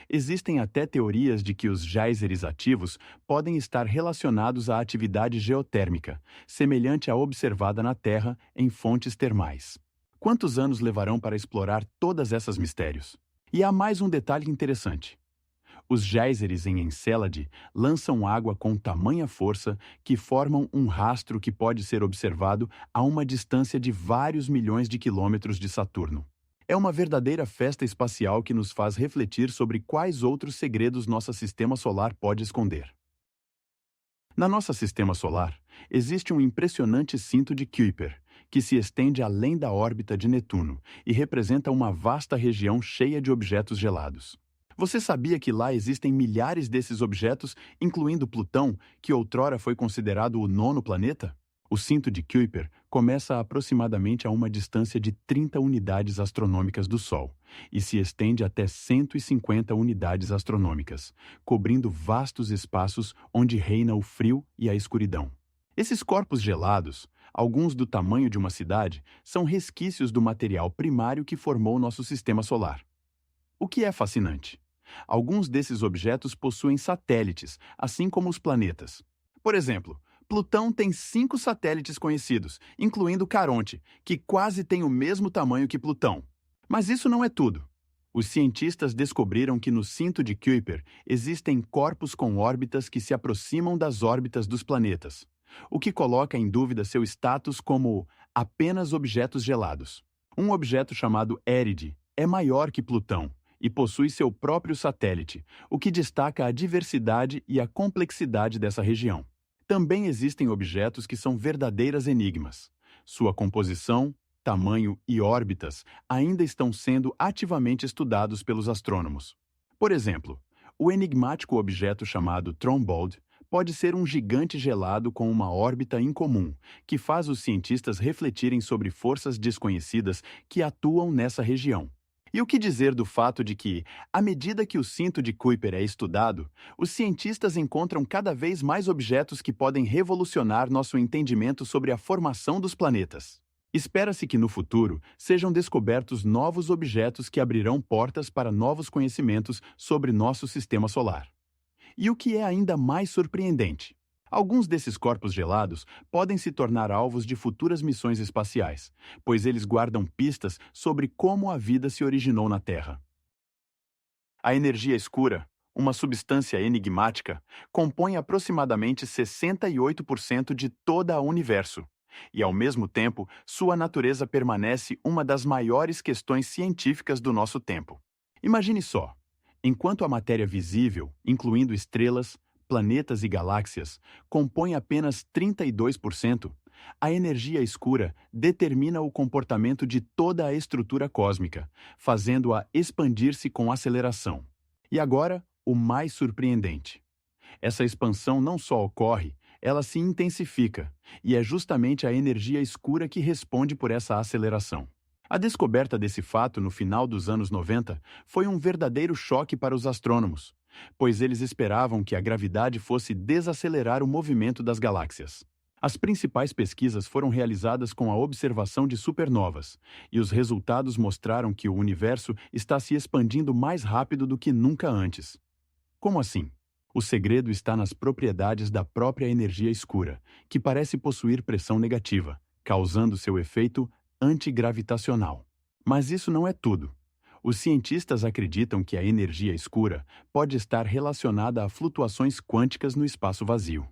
Existem até teorias de que os géiseres ativos podem estar relacionados à atividade geotérmica, semelhante à observada na Terra em fontes termais. Quantos anos levarão para explorar todas essas mistérios? E há mais um detalhe interessante. Os géiseres em Encélade lançam água com tamanha força que formam um rastro que pode ser observado a uma distância de vários milhões de quilômetros de Saturno. É uma verdadeira festa espacial que nos faz refletir sobre quais outros segredos nosso sistema solar pode esconder. Na nosso sistema solar, existe um impressionante cinto de Kuiper, que se estende além da órbita de Netuno e representa uma vasta região cheia de objetos gelados. Você sabia que lá existem milhares desses objetos, incluindo Plutão, que outrora foi considerado o 9º planeta? O cinto de Kuiper começa aproximadamente a uma distância de 30 unidades astronômicas do Sol e se estende até 150 unidades astronômicas, cobrindo vastos espaços onde reina o frio e a escuridão. Esses corpos gelados, alguns do tamanho de uma cidade, são resquícios do material primário que formou nosso sistema solar. O que é fascinante? Alguns desses objetos possuem satélites, assim como os planetas. Por exemplo, Plutão tem 5 satélites conhecidos, incluindo Caronte, que quase tem o mesmo tamanho que Plutão. Mas isso não é tudo. Os cientistas descobriram que no cinto de Kuiper existem corpos com órbitas que se aproximam das órbitas dos planetas, o que coloca em dúvida seu status como apenas objetos gelados. Um objeto chamado Éride é maior que Plutão e possui seu próprio satélite, o que destaca a diversidade e a complexidade dessa região. Também existem objetos que são verdadeiras enigmas. Sua composição, tamanho e órbitas ainda estão sendo ativamente estudados pelos astrônomos. Por exemplo, o enigmático objeto chamado Trombold pode ser um gigante gelado com uma órbita incomum, que faz os cientistas refletirem sobre forças desconhecidas que atuam nessa região. E o que dizer do fato de que, à medida que o cinto de Kuiper é estudado, os cientistas encontram cada vez mais objetos que podem revolucionar nosso entendimento sobre a formação dos planetas? Espera-se que no futuro sejam descobertos novos objetos que abrirão portas para novos conhecimentos sobre nosso sistema solar. E o que é ainda mais surpreendente? Alguns desses corpos gelados podem se tornar alvos de futuras missões espaciais, pois eles guardam pistas sobre como a vida se originou na Terra. A energia escura, uma substância enigmática, compõe aproximadamente 68% de todo o universo. E, ao mesmo tempo, sua natureza permanece uma das maiores questões científicas do nosso tempo. Imagine só: enquanto a matéria visível, incluindo estrelas, planetas e galáxias, compõe apenas 32%, a energia escura determina o comportamento de toda a estrutura cósmica, fazendo-a expandir-se com aceleração. E agora, o mais surpreendente. Essa expansão não só ocorre, ela se intensifica, e é justamente a energia escura que responde por essa aceleração. A descoberta desse fato no final dos anos 90 foi um verdadeiro choque para os astrônomos, pois eles esperavam que a gravidade fosse desacelerar o movimento das galáxias. As principais pesquisas foram realizadas com a observação de supernovas, e os resultados mostraram que o universo está se expandindo mais rápido do que nunca antes. Como assim? O segredo está nas propriedades da própria energia escura, que parece possuir pressão negativa, causando seu efeito antigravitacional. Mas isso não é tudo. Os cientistas acreditam que a energia escura pode estar relacionada a flutuações quânticas no espaço vazio.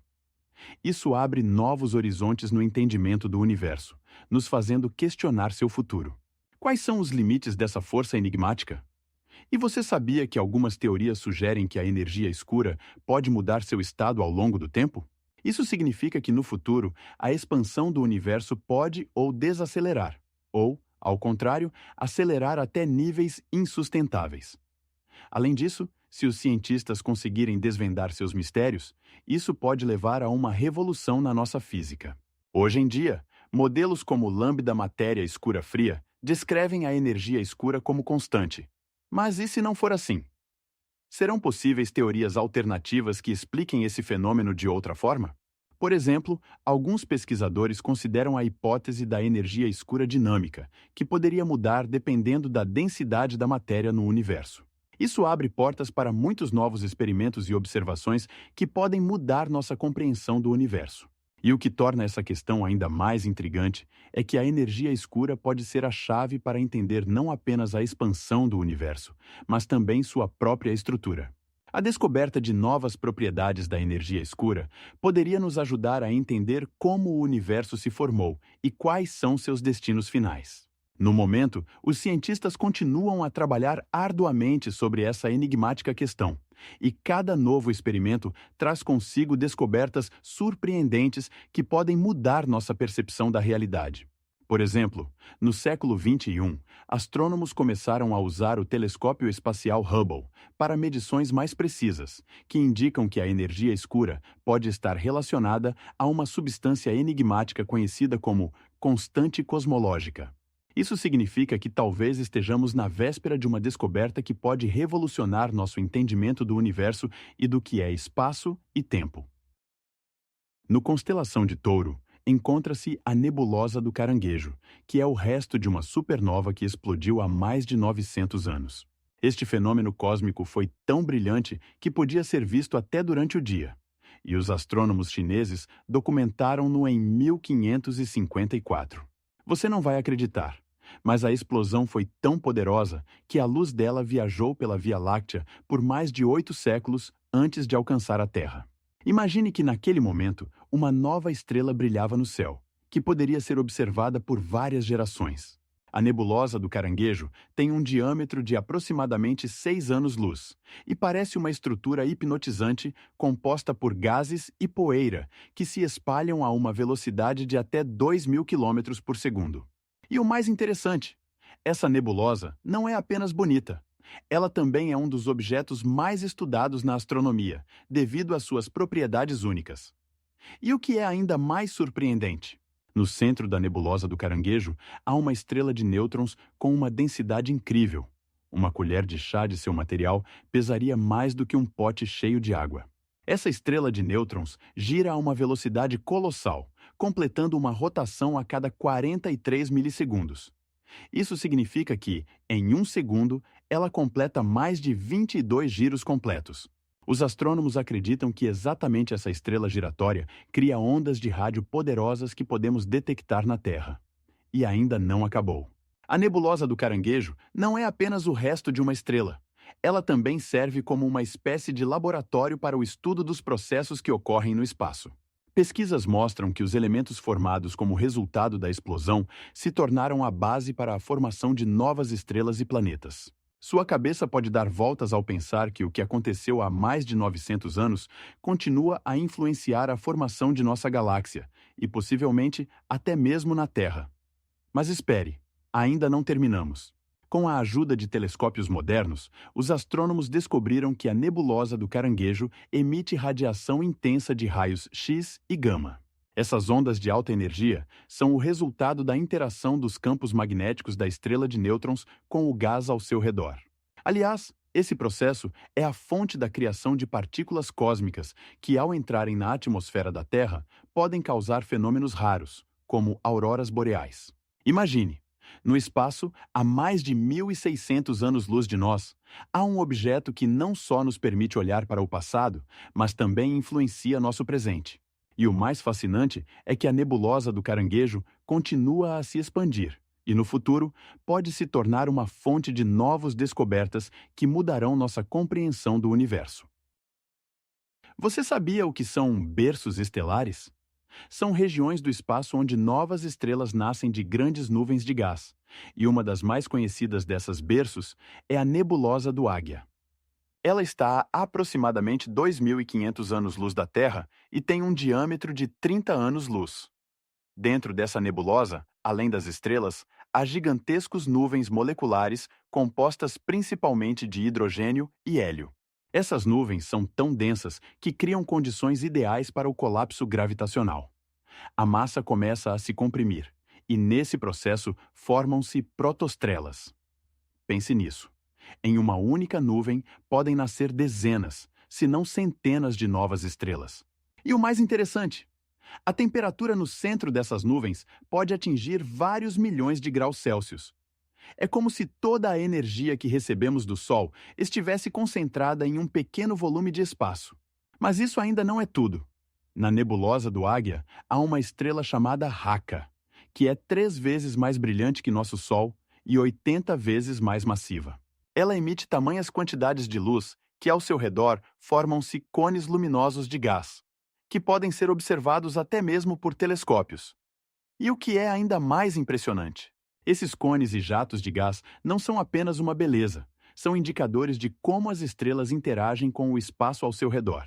Isso abre novos horizontes no entendimento do universo, nos fazendo questionar seu futuro. Quais são os limites dessa força enigmática? E você sabia que algumas teorias sugerem que a energia escura pode mudar seu estado ao longo do tempo? Isso significa que no futuro, a expansão do universo pode ou desacelerar, ou, ao contrário, acelerar até níveis insustentáveis. Além disso, se os cientistas conseguirem desvendar seus mistérios, isso pode levar a uma revolução na nossa física. Hoje em dia, modelos como lambda matéria escura fria descrevem a energia escura como constante. Mas e se não for assim? Serão possíveis teorias alternativas que expliquem esse fenômeno de outra forma? Por exemplo, alguns pesquisadores consideram a hipótese da energia escura dinâmica, que poderia mudar dependendo da densidade da matéria no universo. Isso abre portas para muitos novos experimentos e observações que podem mudar nossa compreensão do universo. E o que torna essa questão ainda mais intrigante é que a energia escura pode ser a chave para entender não apenas a expansão do universo, mas também sua própria estrutura. A descoberta de novas propriedades da energia escura poderia nos ajudar a entender como o universo se formou e quais são seus destinos finais. No momento, os cientistas continuam a trabalhar arduamente sobre essa enigmática questão, e cada novo experimento traz consigo descobertas surpreendentes que podem mudar nossa percepção da realidade. Por exemplo, no século XXI, astrônomos começaram a usar o telescópio espacial Hubble para medições mais precisas, que indicam que a energia escura pode estar relacionada a uma substância enigmática conhecida como constante cosmológica. Isso significa que talvez estejamos na véspera de uma descoberta que pode revolucionar nosso entendimento do universo e do que é espaço e tempo. No constelação de Touro, encontra-se a nebulosa do Caranguejo, que é o resto de uma supernova que explodiu há mais de 900 anos. Este fenômeno cósmico foi tão brilhante que podia ser visto até durante o dia, e os astrônomos chineses documentaram-no em 1554. Você não vai acreditar, mas a explosão foi tão poderosa que a luz dela viajou pela Via Láctea por mais de 8 séculos antes de alcançar a Terra. Imagine que naquele momento, uma nova estrela brilhava no céu, que poderia ser observada por várias gerações. A nebulosa do Caranguejo tem um diâmetro de aproximadamente 6 anos-luz e parece uma estrutura hipnotizante composta por gases e poeira que se espalham a uma velocidade de até 2.000 km por segundo. E o mais interessante, essa nebulosa não é apenas bonita. Ela também é um dos objetos mais estudados na astronomia, devido às suas propriedades únicas. E o que é ainda mais surpreendente? No centro da nebulosa do Caranguejo, há uma estrela de nêutrons com uma densidade incrível. Uma colher de chá de seu material pesaria mais do que um pote cheio de água. Essa estrela de nêutrons gira a uma velocidade colossal, completando uma rotação a cada 43 milissegundos. Isso significa que, em um segundo, ela completa mais de 22 giros completos. Os astrônomos acreditam que exatamente essa estrela giratória cria ondas de rádio poderosas que podemos detectar na Terra. E ainda não acabou. A nebulosa do Caranguejo não é apenas o resto de uma estrela. Ela também serve como uma espécie de laboratório para o estudo dos processos que ocorrem no espaço. Pesquisas mostram que os elementos formados como resultado da explosão se tornaram a base para a formação de novas estrelas e planetas. Sua cabeça pode dar voltas ao pensar que o que aconteceu há mais de 900 anos continua a influenciar a formação de nossa galáxia e, possivelmente, até mesmo na Terra. Mas espere, ainda não terminamos. Com a ajuda de telescópios modernos, os astrônomos descobriram que a nebulosa do Caranguejo emite radiação intensa de raios X e gama. Essas ondas de alta energia são o resultado da interação dos campos magnéticos da estrela de nêutrons com o gás ao seu redor. Aliás, esse processo é a fonte da criação de partículas cósmicas que, ao entrarem na atmosfera da Terra, podem causar fenômenos raros, como auroras boreais. Imagine, no espaço, a mais de 1.600 anos-luz de nós, há um objeto que não só nos permite olhar para o passado, mas também influencia nosso presente. E o mais fascinante é que a nebulosa do Caranguejo continua a se expandir e, no futuro, pode se tornar uma fonte de novas descobertas que mudarão nossa compreensão do universo. Você sabia o que são berços estelares? São regiões do espaço onde novas estrelas nascem de grandes nuvens de gás, e uma das mais conhecidas dessas berços é a nebulosa do Águia. Ela está a aproximadamente 2.500 anos-luz da Terra e tem um diâmetro de 30 anos-luz. Dentro dessa nebulosa, além das estrelas, há gigantescas nuvens moleculares compostas principalmente de hidrogênio e hélio. Essas nuvens são tão densas que criam condições ideais para o colapso gravitacional. A massa começa a se comprimir, e nesse processo formam-se protostrelas. Pense nisso. Em uma única nuvem podem nascer dezenas, se não centenas de novas estrelas. E o mais interessante, a temperatura no centro dessas nuvens pode atingir vários milhões de graus Celsius. É como se toda a energia que recebemos do Sol estivesse concentrada em um pequeno volume de espaço. Mas isso ainda não é tudo. Na nebulosa do Águia, há uma estrela chamada Raka, que é 3 vezes mais brilhante que nosso Sol e 80 vezes mais massiva. Ela emite tamanhas quantidades de luz que, ao seu redor, formam-se cones luminosos de gás, que podem ser observados até mesmo por telescópios. E o que é ainda mais impressionante? Esses cones e jatos de gás não são apenas uma beleza, são indicadores de como as estrelas interagem com o espaço ao seu redor.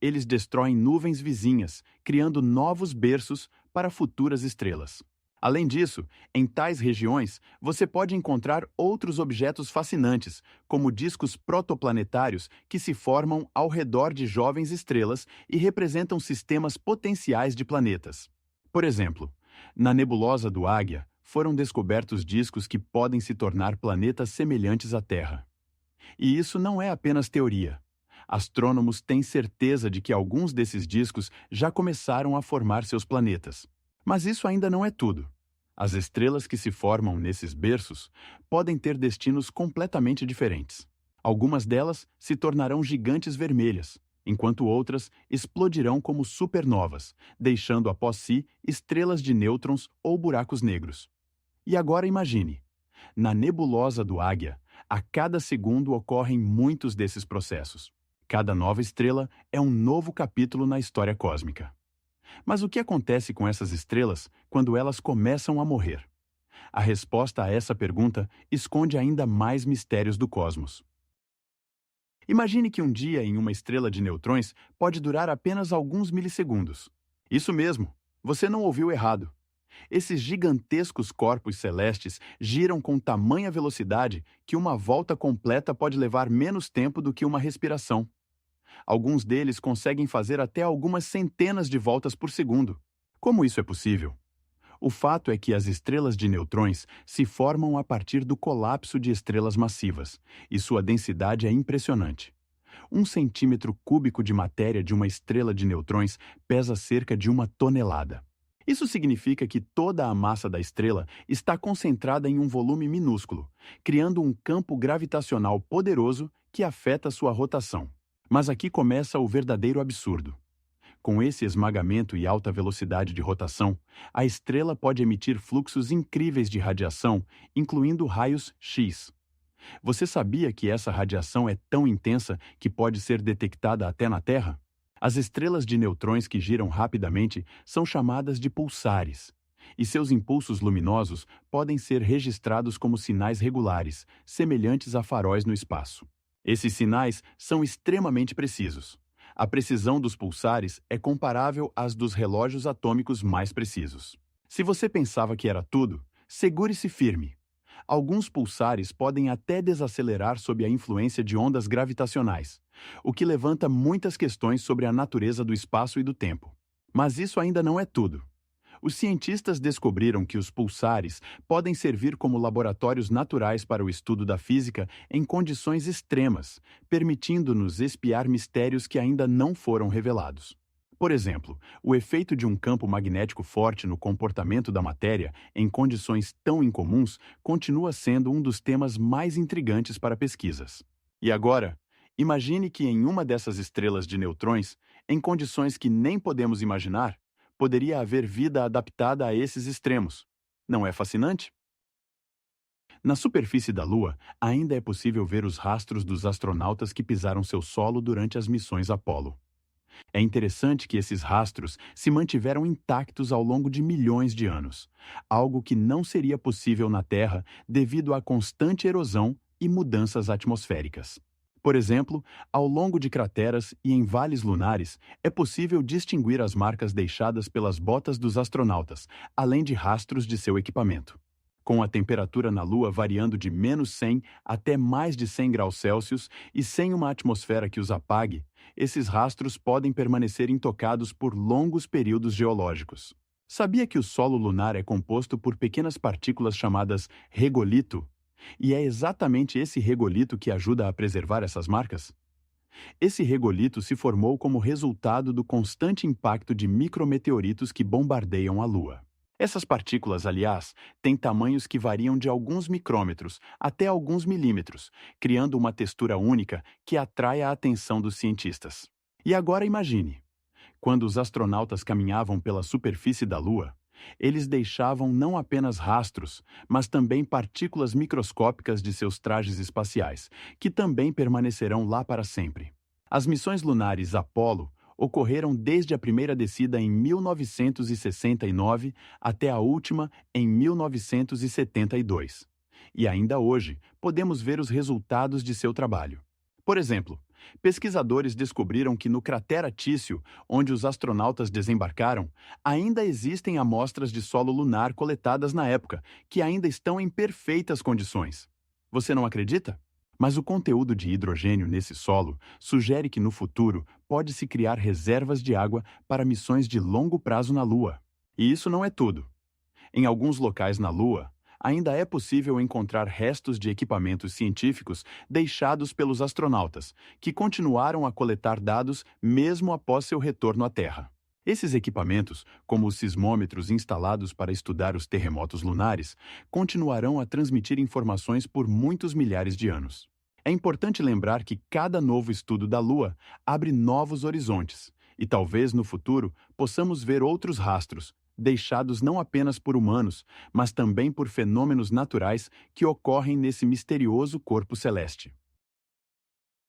Eles destroem nuvens vizinhas, criando novos berços para futuras estrelas. Além disso, em tais regiões, você pode encontrar outros objetos fascinantes, como discos protoplanetários que se formam ao redor de jovens estrelas e representam sistemas potenciais de planetas. Por exemplo, na nebulosa do Águia, foram descobertos discos que podem se tornar planetas semelhantes à Terra. E isso não é apenas teoria. Astrônomos têm certeza de que alguns desses discos já começaram a formar seus planetas. Mas isso ainda não é tudo. As estrelas que se formam nesses berços podem ter destinos completamente diferentes. Algumas delas se tornarão gigantes vermelhas, enquanto outras explodirão como supernovas, deixando após si estrelas de nêutrons ou buracos negros. E agora imagine, na nebulosa do Águia, a cada segundo ocorrem muitos desses processos. Cada nova estrela é um novo capítulo na história cósmica. Mas o que acontece com essas estrelas quando elas começam a morrer? A resposta a essa pergunta esconde ainda mais mistérios do cosmos. Imagine que um dia em uma estrela de neutrões pode durar apenas alguns milissegundos. Isso mesmo, você não ouviu errado. Esses gigantescos corpos celestes giram com tamanha velocidade que uma volta completa pode levar menos tempo do que uma respiração. Alguns deles conseguem fazer até algumas centenas de voltas por segundo. Como isso é possível? O fato é que as estrelas de neutrões se formam a partir do colapso de estrelas massivas, e sua densidade é impressionante. Um centímetro cúbico de matéria de uma estrela de neutrões pesa cerca de 1 tonelada. Isso significa que toda a massa da estrela está concentrada em um volume minúsculo, criando um campo gravitacional poderoso que afeta sua rotação. Mas aqui começa o verdadeiro absurdo. Com esse esmagamento e alta velocidade de rotação, a estrela pode emitir fluxos incríveis de radiação, incluindo raios X. Você sabia que essa radiação é tão intensa que pode ser detectada até na Terra? As estrelas de neutrões que giram rapidamente são chamadas de pulsares, e seus impulsos luminosos podem ser registrados como sinais regulares, semelhantes a faróis no espaço. Esses sinais são extremamente precisos. A precisão dos pulsares é comparável às dos relógios atômicos mais precisos. Se você pensava que era tudo, segure-se firme. Alguns pulsares podem até desacelerar sob a influência de ondas gravitacionais, o que levanta muitas questões sobre a natureza do espaço e do tempo. Mas isso ainda não é tudo. Os cientistas descobriram que os pulsares podem servir como laboratórios naturais para o estudo da física em condições extremas, permitindo-nos espiar mistérios que ainda não foram revelados. Por exemplo, o efeito de um campo magnético forte no comportamento da matéria em condições tão incomuns continua sendo um dos temas mais intrigantes para pesquisas. E agora, imagine que em uma dessas estrelas de neutrões, em condições que nem podemos imaginar, poderia haver vida adaptada a esses extremos. Não é fascinante? Na superfície da Lua, ainda é possível ver os rastros dos astronautas que pisaram seu solo durante as missões Apollo. É interessante que esses rastros se mantiveram intactos ao longo de milhões de anos, algo que não seria possível na Terra devido à constante erosão e mudanças atmosféricas. Por exemplo, ao longo de crateras e em vales lunares, é possível distinguir as marcas deixadas pelas botas dos astronautas, além de rastros de seu equipamento. Com a temperatura na Lua variando de -100 até mais de 100 graus Celsius e sem uma atmosfera que os apague, esses rastros podem permanecer intocados por longos períodos geológicos. Sabia que o solo lunar é composto por pequenas partículas chamadas regolito? E é exatamente esse regolito que ajuda a preservar essas marcas? Esse regolito se formou como resultado do constante impacto de micrometeoritos que bombardeiam a Lua. Essas partículas, aliás, têm tamanhos que variam de alguns micrômetros até alguns milímetros, criando uma textura única que atrai a atenção dos cientistas. E agora imagine, quando os astronautas caminhavam pela superfície da Lua, eles deixavam não apenas rastros, mas também partículas microscópicas de seus trajes espaciais, que também permanecerão lá para sempre. As missões lunares Apollo ocorreram desde a primeira descida em 1969 até a última em 1972. E ainda hoje, podemos ver os resultados de seu trabalho. Por exemplo, pesquisadores descobriram que no cratera Tício, onde os astronautas desembarcaram, ainda existem amostras de solo lunar coletadas na época, que ainda estão em perfeitas condições. Você não acredita? Mas o conteúdo de hidrogênio nesse solo sugere que no futuro pode-se criar reservas de água para missões de longo prazo na Lua. E isso não é tudo. Em alguns locais na Lua, ainda é possível encontrar restos de equipamentos científicos deixados pelos astronautas, que continuaram a coletar dados mesmo após seu retorno à Terra. Esses equipamentos, como os sismômetros instalados para estudar os terremotos lunares, continuarão a transmitir informações por muitos milhares de anos. É importante lembrar que cada novo estudo da Lua abre novos horizontes, e talvez no futuro possamos ver outros rastros, deixados não apenas por humanos, mas também por fenômenos naturais que ocorrem nesse misterioso corpo celeste.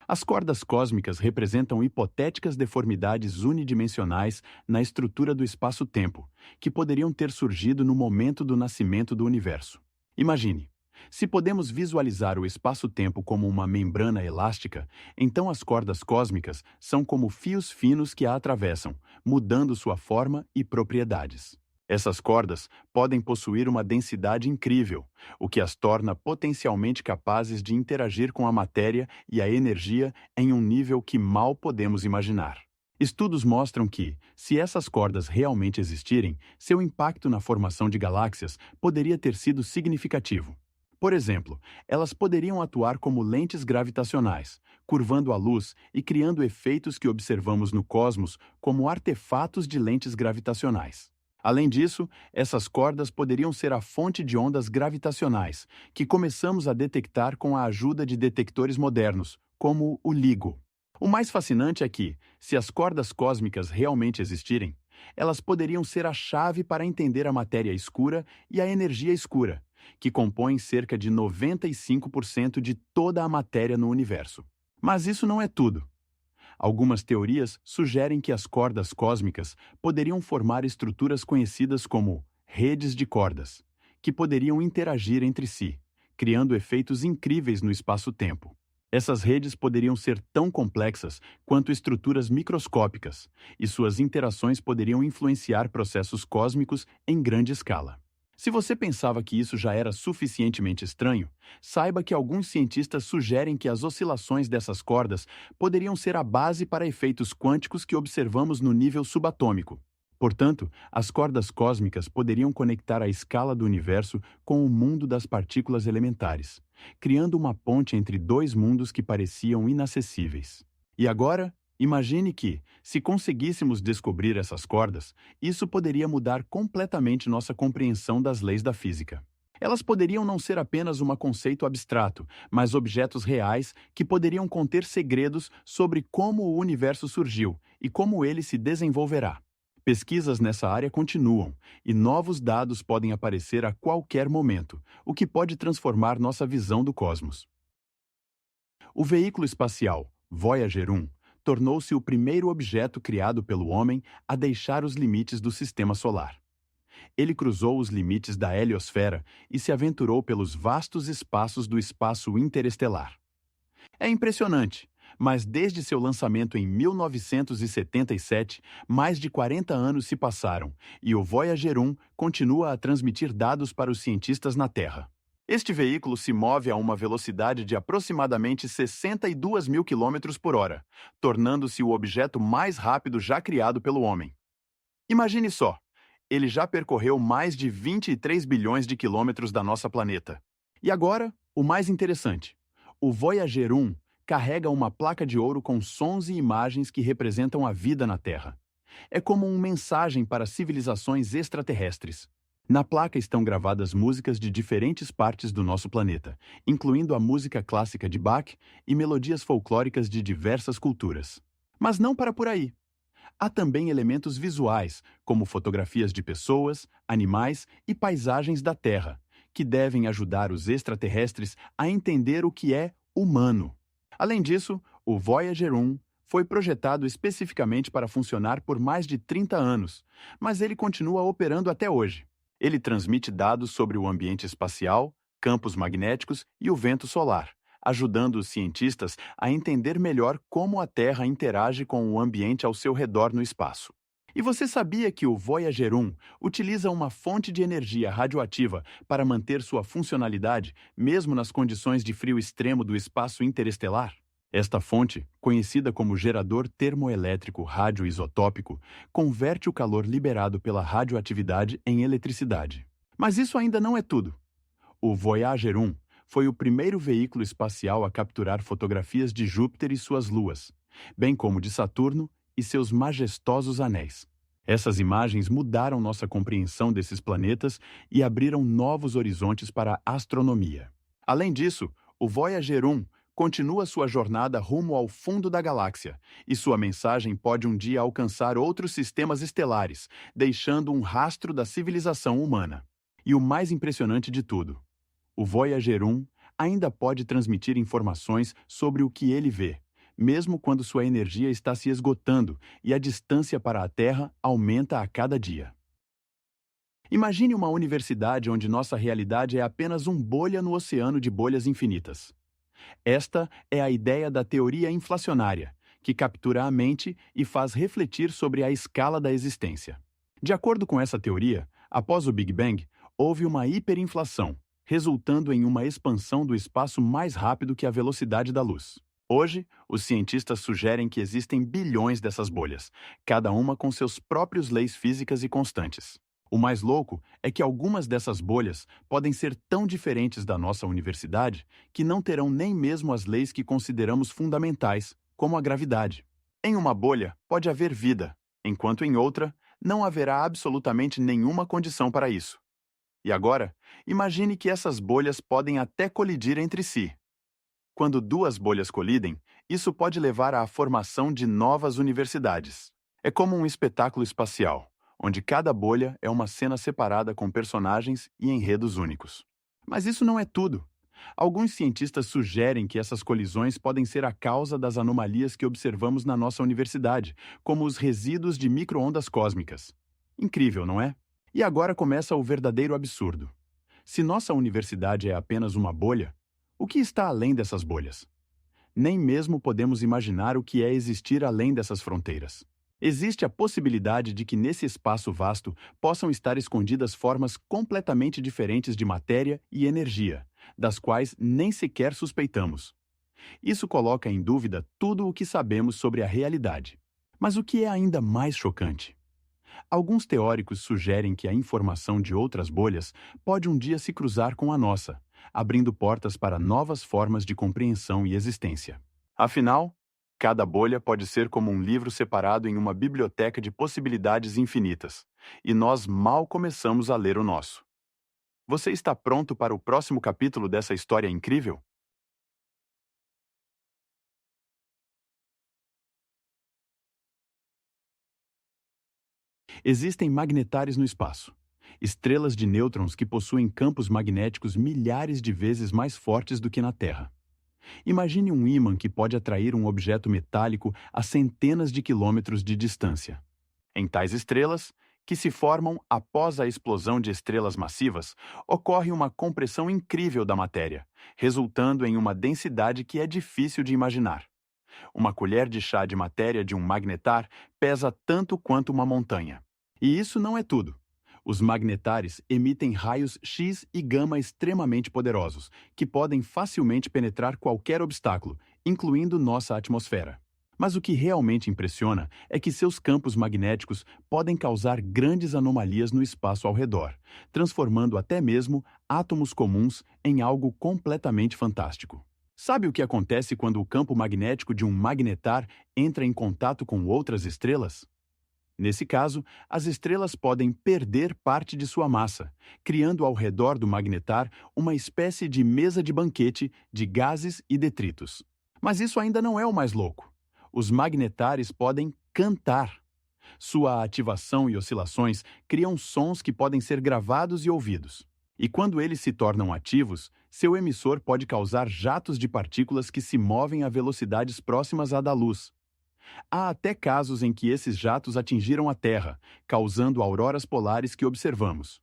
As cordas cósmicas representam hipotéticas deformidades unidimensionais na estrutura do espaço-tempo, que poderiam ter surgido no momento do nascimento do universo. Imagine, se podemos visualizar o espaço-tempo como uma membrana elástica, então as cordas cósmicas são como fios finos que a atravessam, mudando sua forma e propriedades. Essas cordas podem possuir uma densidade incrível, o que as torna potencialmente capazes de interagir com a matéria e a energia em um nível que mal podemos imaginar. Estudos mostram que, se essas cordas realmente existirem, seu impacto na formação de galáxias poderia ter sido significativo. Por exemplo, elas poderiam atuar como lentes gravitacionais, curvando a luz e criando efeitos que observamos no cosmos como artefatos de lentes gravitacionais. Além disso, essas cordas poderiam ser a fonte de ondas gravitacionais, que começamos a detectar com a ajuda de detectores modernos, como o LIGO. O mais fascinante é que, se as cordas cósmicas realmente existirem, elas poderiam ser a chave para entender a matéria escura e a energia escura, que compõem cerca de 95% de toda a matéria no universo. Mas isso não é tudo. Algumas teorias sugerem que as cordas cósmicas poderiam formar estruturas conhecidas como redes de cordas, que poderiam interagir entre si, criando efeitos incríveis no espaço-tempo. Essas redes poderiam ser tão complexas quanto estruturas microscópicas, e suas interações poderiam influenciar processos cósmicos em grande escala. Se você pensava que isso já era suficientemente estranho, saiba que alguns cientistas sugerem que as oscilações dessas cordas poderiam ser a base para efeitos quânticos que observamos no nível subatômico. Portanto, as cordas cósmicas poderiam conectar a escala do universo com o mundo das partículas elementares, criando uma ponte entre dois mundos que pareciam inacessíveis. E agora, imagine que, se conseguíssemos descobrir essas cordas, isso poderia mudar completamente nossa compreensão das leis da física. Elas poderiam não ser apenas um conceito abstrato, mas objetos reais que poderiam conter segredos sobre como o universo surgiu e como ele se desenvolverá. Pesquisas nessa área continuam, e novos dados podem aparecer a qualquer momento, o que pode transformar nossa visão do cosmos. O veículo espacial Voyager 1 tornou-se o primeiro objeto criado pelo homem a deixar os limites do sistema solar. Ele cruzou os limites da heliosfera e se aventurou pelos vastos espaços do espaço interestelar. É impressionante, mas desde seu lançamento em 1977, mais de 40 anos se passaram e o Voyager 1 continua a transmitir dados para os cientistas na Terra. Este veículo se move a uma velocidade de aproximadamente 62 mil quilômetros por hora, tornando-se o objeto mais rápido já criado pelo homem. Imagine só, ele já percorreu mais de 23 bilhões de quilômetros da nossa planeta. E agora, o mais interessante. O Voyager 1 carrega uma placa de ouro com sons e imagens que representam a vida na Terra. É como uma mensagem para civilizações extraterrestres. Na placa estão gravadas músicas de diferentes partes do nosso planeta, incluindo a música clássica de Bach e melodias folclóricas de diversas culturas. Mas não para por aí. Há também elementos visuais, como fotografias de pessoas, animais e paisagens da Terra, que devem ajudar os extraterrestres a entender o que é humano. Além disso, o Voyager 1 foi projetado especificamente para funcionar por mais de 30 anos, mas ele continua operando até hoje. Ele transmite dados sobre o ambiente espacial, campos magnéticos e o vento solar, ajudando os cientistas a entender melhor como a Terra interage com o ambiente ao seu redor no espaço. E você sabia que o Voyager 1 utiliza uma fonte de energia radioativa para manter sua funcionalidade, mesmo nas condições de frio extremo do espaço interestelar? Esta fonte, conhecida como gerador termoelétrico radioisotópico, converte o calor liberado pela radioatividade em eletricidade. Mas isso ainda não é tudo. O Voyager 1 foi o primeiro veículo espacial a capturar fotografias de Júpiter e suas luas, bem como de Saturno e seus majestosos anéis. Essas imagens mudaram nossa compreensão desses planetas e abriram novos horizontes para a astronomia. Além disso, o Voyager 1 continua sua jornada rumo ao fundo da galáxia, e sua mensagem pode um dia alcançar outros sistemas estelares, deixando um rastro da civilização humana. E o mais impressionante de tudo, o Voyager 1 ainda pode transmitir informações sobre o que ele vê, mesmo quando sua energia está se esgotando e a distância para a Terra aumenta a cada dia. Imagine uma universidade onde nossa realidade é apenas um bolha no oceano de bolhas infinitas. Esta é a ideia da teoria inflacionária, que captura a mente e faz refletir sobre a escala da existência. De acordo com essa teoria, após o Big Bang, houve uma hiperinflação, resultando em uma expansão do espaço mais rápido que a velocidade da luz. Hoje, os cientistas sugerem que existem bilhões dessas bolhas, cada uma com seus próprios leis físicas e constantes. O mais louco é que algumas dessas bolhas podem ser tão diferentes da nossa universidade que não terão nem mesmo as leis que consideramos fundamentais, como a gravidade. Em uma bolha pode haver vida, enquanto em outra não haverá absolutamente nenhuma condição para isso. E agora, imagine que essas bolhas podem até colidir entre si. Quando duas bolhas colidem, isso pode levar à formação de novas universidades. É como um espetáculo espacial, onde cada bolha é uma cena separada com personagens e enredos únicos. Mas isso não é tudo. Alguns cientistas sugerem que essas colisões podem ser a causa das anomalias que observamos na nossa universidade, como os resíduos de micro-ondas cósmicas. Incrível, não é? E agora começa o verdadeiro absurdo. Se nossa universidade é apenas uma bolha, o que está além dessas bolhas? Nem mesmo podemos imaginar o que é existir além dessas fronteiras. Existe a possibilidade de que nesse espaço vasto possam estar escondidas formas completamente diferentes de matéria e energia, das quais nem sequer suspeitamos. Isso coloca em dúvida tudo o que sabemos sobre a realidade. Mas o que é ainda mais chocante? Alguns teóricos sugerem que a informação de outras bolhas pode um dia se cruzar com a nossa, abrindo portas para novas formas de compreensão e existência. Afinal, cada bolha pode ser como um livro separado em uma biblioteca de possibilidades infinitas, e nós mal começamos a ler o nosso. Você está pronto para o próximo capítulo dessa história incrível? Existem magnetários no espaço, estrelas de nêutrons que possuem campos magnéticos milhares de vezes mais fortes do que na Terra. Imagine um ímã que pode atrair um objeto metálico a centenas de quilômetros de distância. Em tais estrelas, que se formam após a explosão de estrelas massivas, ocorre uma compressão incrível da matéria, resultando em uma densidade que é difícil de imaginar. Uma colher de chá de matéria de um magnetar pesa tanto quanto uma montanha. E isso não é tudo. Os magnetares emitem raios X e gama extremamente poderosos, que podem facilmente penetrar qualquer obstáculo, incluindo nossa atmosfera. Mas o que realmente impressiona é que seus campos magnéticos podem causar grandes anomalias no espaço ao redor, transformando até mesmo átomos comuns em algo completamente fantástico. Sabe o que acontece quando o campo magnético de um magnetar entra em contato com outras estrelas? Nesse caso, as estrelas podem perder parte de sua massa, criando ao redor do magnetar uma espécie de mesa de banquete de gases e detritos. Mas isso ainda não é o mais louco. Os magnetares podem cantar. Sua ativação e oscilações criam sons que podem ser gravados e ouvidos. E quando eles se tornam ativos, seu emissor pode causar jatos de partículas que se movem a velocidades próximas à da luz. Há até casos em que esses jatos atingiram a Terra, causando auroras polares que observamos.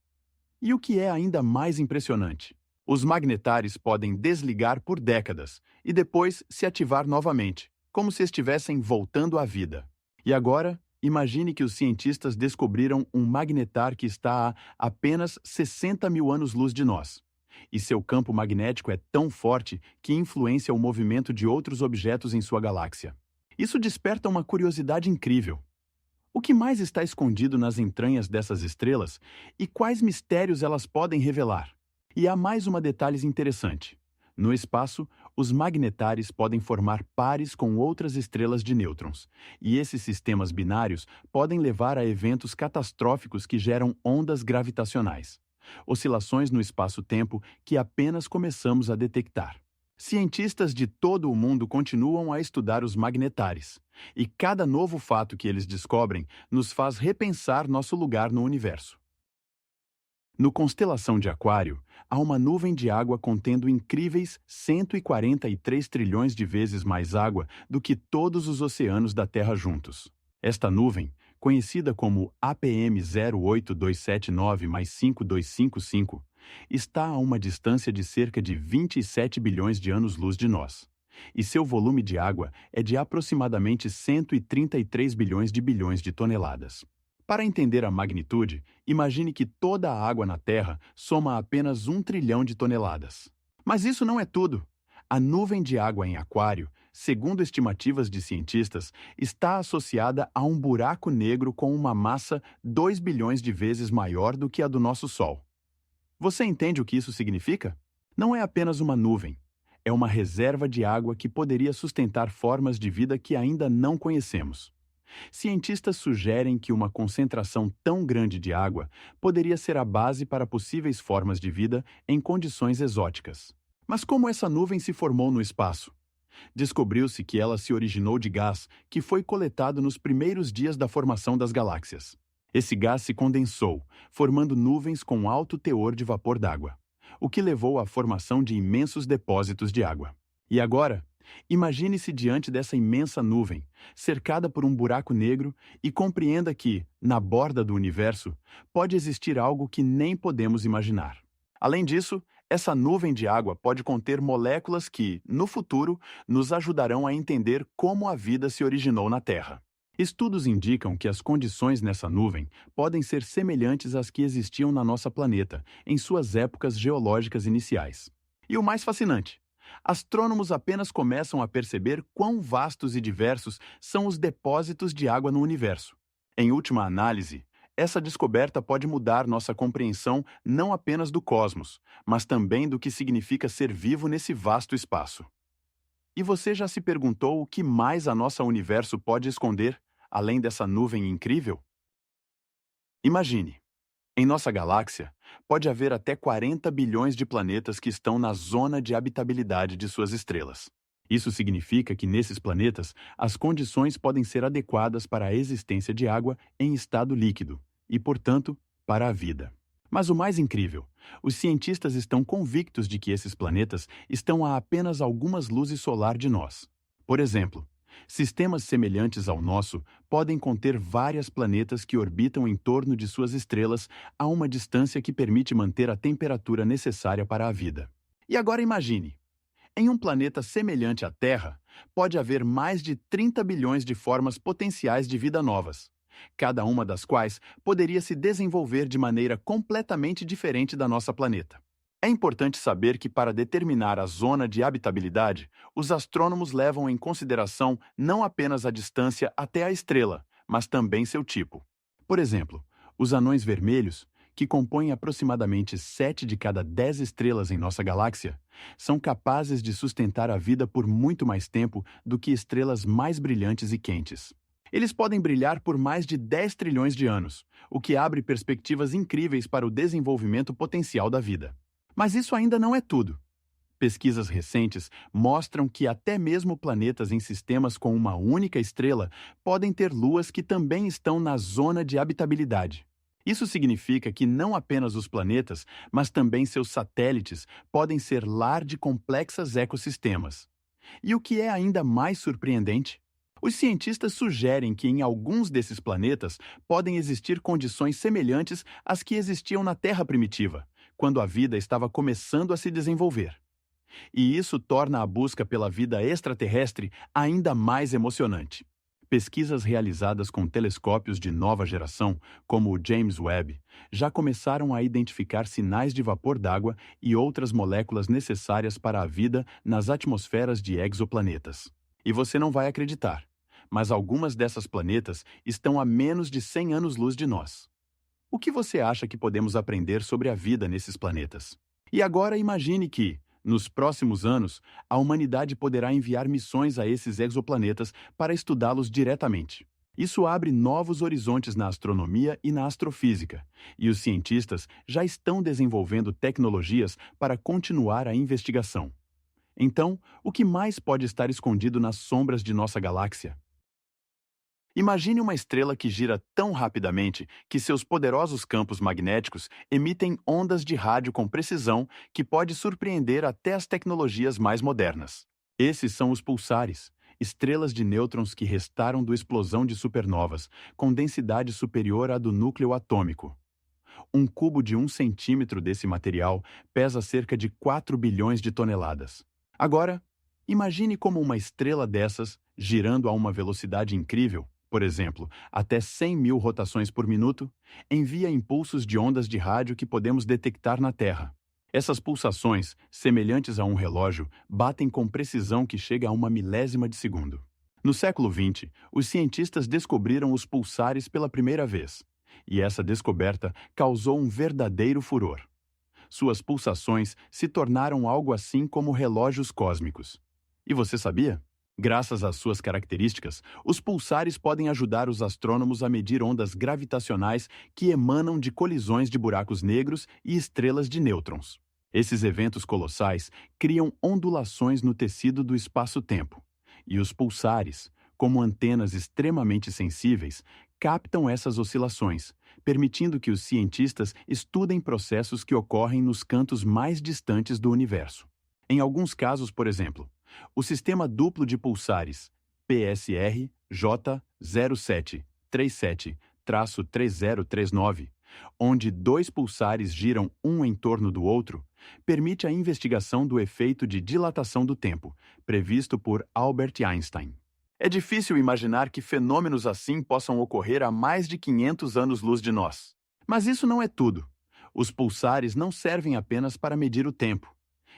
E o que é ainda mais impressionante? Os magnetares podem desligar por décadas e depois se ativar novamente, como se estivessem voltando à vida. E agora, imagine que os cientistas descobriram um magnetar que está a apenas 60 mil anos-luz de nós. E seu campo magnético é tão forte que influencia o movimento de outros objetos em sua galáxia. Isso desperta uma curiosidade incrível. O que mais está escondido nas entranhas dessas estrelas e quais mistérios elas podem revelar? E há mais um detalhe interessante. No espaço, os magnetares podem formar pares com outras estrelas de nêutrons, e esses sistemas binários podem levar a eventos catastróficos que geram ondas gravitacionais, oscilações no espaço-tempo que apenas começamos a detectar. Cientistas de todo o mundo continuam a estudar os magnetares, e cada novo fato que eles descobrem nos faz repensar nosso lugar no universo. No constelação de Aquário, há uma nuvem de água contendo incríveis 143 trilhões de vezes mais água do que todos os oceanos da Terra juntos. Esta nuvem, conhecida como APM 08279+5255, está a uma distância de cerca de 27 bilhões de anos-luz de nós, e seu volume de água é de aproximadamente 133 bilhões de toneladas. Para entender a magnitude, imagine que toda a água na Terra soma apenas 1 trilhão de toneladas. Mas isso não é tudo. A nuvem de água em Aquário segundo estimativas de cientistas, está associada a um buraco negro com uma massa 2 bilhões de vezes maior do que a do nosso Sol. Você entende o que isso significa? Não é apenas uma nuvem. É uma reserva de água que poderia sustentar formas de vida que ainda não conhecemos. Cientistas sugerem que uma concentração tão grande de água poderia ser a base para possíveis formas de vida em condições exóticas. Mas como essa nuvem se formou no espaço? Descobriu-se que ela se originou de gás que foi coletado nos primeiros dias da formação das galáxias. Esse gás se condensou, formando nuvens com alto teor de vapor d'água, o que levou à formação de imensos depósitos de água. E agora, imagine-se diante dessa imensa nuvem, cercada por um buraco negro, e compreenda que, na borda do universo, pode existir algo que nem podemos imaginar. Além disso, essa nuvem de água pode conter moléculas que, no futuro, nos ajudarão a entender como a vida se originou na Terra. Estudos indicam que as condições nessa nuvem podem ser semelhantes às que existiam na nossa planeta em suas épocas geológicas iniciais. E o mais fascinante, astrônomos apenas começam a perceber quão vastos e diversos são os depósitos de água no universo. Em última análise, essa descoberta pode mudar nossa compreensão não apenas do cosmos, mas também do que significa ser vivo nesse vasto espaço. E você já se perguntou o que mais a nossa universo pode esconder, além dessa nuvem incrível? Imagine, em nossa galáxia, pode haver até 40 bilhões de planetas que estão na zona de habitabilidade de suas estrelas. Isso significa que nesses planetas, as condições podem ser adequadas para a existência de água em estado líquido e, portanto, para a vida. Mas o mais incrível, os cientistas estão convictos de que esses planetas estão a apenas algumas luzes solar de nós. Por exemplo, sistemas semelhantes ao nosso podem conter vários planetas que orbitam em torno de suas estrelas a uma distância que permite manter a temperatura necessária para a vida. E agora imagine, em um planeta semelhante à Terra, pode haver mais de 30 bilhões de formas potenciais de vida novas, cada uma das quais poderia se desenvolver de maneira completamente diferente da nossa planeta. É importante saber que, para determinar a zona de habitabilidade, os astrônomos levam em consideração não apenas a distância até a estrela, mas também seu tipo. Por exemplo, os anões vermelhos, que compõem aproximadamente 7 de cada 10 estrelas em nossa galáxia, são capazes de sustentar a vida por muito mais tempo do que estrelas mais brilhantes e quentes. Eles podem brilhar por mais de 10 trilhões de anos, o que abre perspectivas incríveis para o desenvolvimento potencial da vida. Mas isso ainda não é tudo. Pesquisas recentes mostram que até mesmo planetas em sistemas com uma única estrela podem ter luas que também estão na zona de habitabilidade. Isso significa que não apenas os planetas, mas também seus satélites podem ser lar de complexos ecossistemas. E o que é ainda mais surpreendente? Os cientistas sugerem que em alguns desses planetas podem existir condições semelhantes às que existiam na Terra primitiva, quando a vida estava começando a se desenvolver. E isso torna a busca pela vida extraterrestre ainda mais emocionante. Pesquisas realizadas com telescópios de nova geração, como o James Webb, já começaram a identificar sinais de vapor d'água e outras moléculas necessárias para a vida nas atmosferas de exoplanetas. E você não vai acreditar, mas algumas dessas planetas estão a menos de 100 anos-luz de nós. O que você acha que podemos aprender sobre a vida nesses planetas? E agora imagine que, nos próximos anos, a humanidade poderá enviar missões a esses exoplanetas para estudá-los diretamente. Isso abre novos horizontes na astronomia e na astrofísica, e os cientistas já estão desenvolvendo tecnologias para continuar a investigação. Então, o que mais pode estar escondido nas sombras de nossa galáxia? Imagine uma estrela que gira tão rapidamente que seus poderosos campos magnéticos emitem ondas de rádio com precisão que pode surpreender até as tecnologias mais modernas. Esses são os pulsares, estrelas de nêutrons que restaram da explosão de supernovas, com densidade superior à do núcleo atômico. Um cubo de 1 centímetro desse material pesa cerca de 4 bilhões de toneladas. Agora, imagine como uma estrela dessas, girando a uma velocidade incrível, por exemplo, até 100 mil rotações por minuto, envia impulsos de ondas de rádio que podemos detectar na Terra. Essas pulsações, semelhantes a um relógio, batem com precisão que chega a uma milésima de segundo. No século XX, os cientistas descobriram os pulsares pela primeira vez, e essa descoberta causou um verdadeiro furor. Suas pulsações se tornaram algo assim como relógios cósmicos. E você sabia? Graças às suas características, os pulsares podem ajudar os astrônomos a medir ondas gravitacionais que emanam de colisões de buracos negros e estrelas de nêutrons. Esses eventos colossais criam ondulações no tecido do espaço-tempo, e os pulsares, como antenas extremamente sensíveis, captam essas oscilações, permitindo que os cientistas estudem processos que ocorrem nos cantos mais distantes do universo. Em alguns casos, por exemplo, o sistema duplo de pulsares PSR J0737-3039, onde dois pulsares giram um em torno do outro, permite a investigação do efeito de dilatação do tempo, previsto por Albert Einstein. É difícil imaginar que fenômenos assim possam ocorrer a mais de 500 anos-luz de nós. Mas isso não é tudo. Os pulsares não servem apenas para medir o tempo.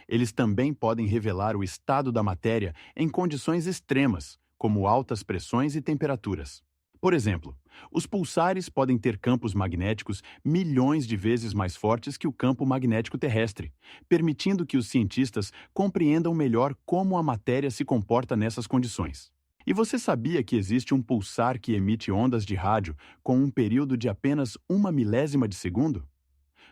Eles também podem revelar o estado da matéria em condições extremas, como altas pressões e temperaturas. Por exemplo, os pulsares podem ter campos magnéticos milhões de vezes mais fortes que o campo magnético terrestre, permitindo que os cientistas compreendam melhor como a matéria se comporta nessas condições. E você sabia que existe um pulsar que emite ondas de rádio com um período de apenas uma milésima de segundo?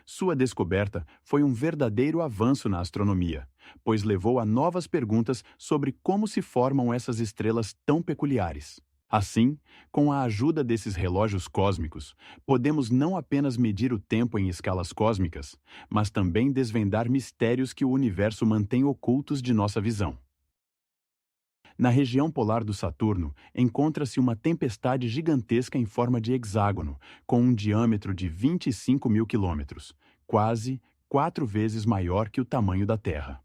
Sua descoberta foi um verdadeiro avanço na astronomia, pois levou a novas perguntas sobre como se formam essas estrelas tão peculiares. Assim, com a ajuda desses relógios cósmicos, podemos não apenas medir o tempo em escalas cósmicas, mas também desvendar mistérios que o universo mantém ocultos de nossa visão. Na região polar do Saturno, encontra-se uma tempestade gigantesca em forma de hexágono, com um diâmetro de 25 mil quilômetros, quase 4 vezes maior que o tamanho da Terra.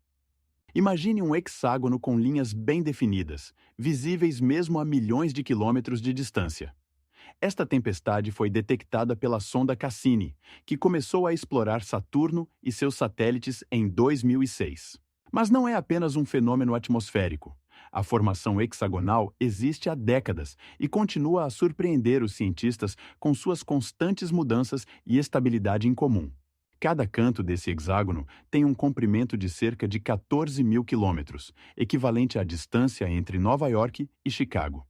Imagine um hexágono com linhas bem definidas, visíveis mesmo a milhões de quilômetros de distância. Esta tempestade foi detectada pela sonda Cassini, que começou a explorar Saturno e seus satélites em 2006. Mas não é apenas um fenômeno atmosférico. A formação hexagonal existe há décadas e continua a surpreender os cientistas com suas constantes mudanças e estabilidade incomum. Cada canto desse hexágono tem um comprimento de cerca de 14 mil quilômetros, equivalente à distância entre Nova York e Chicago.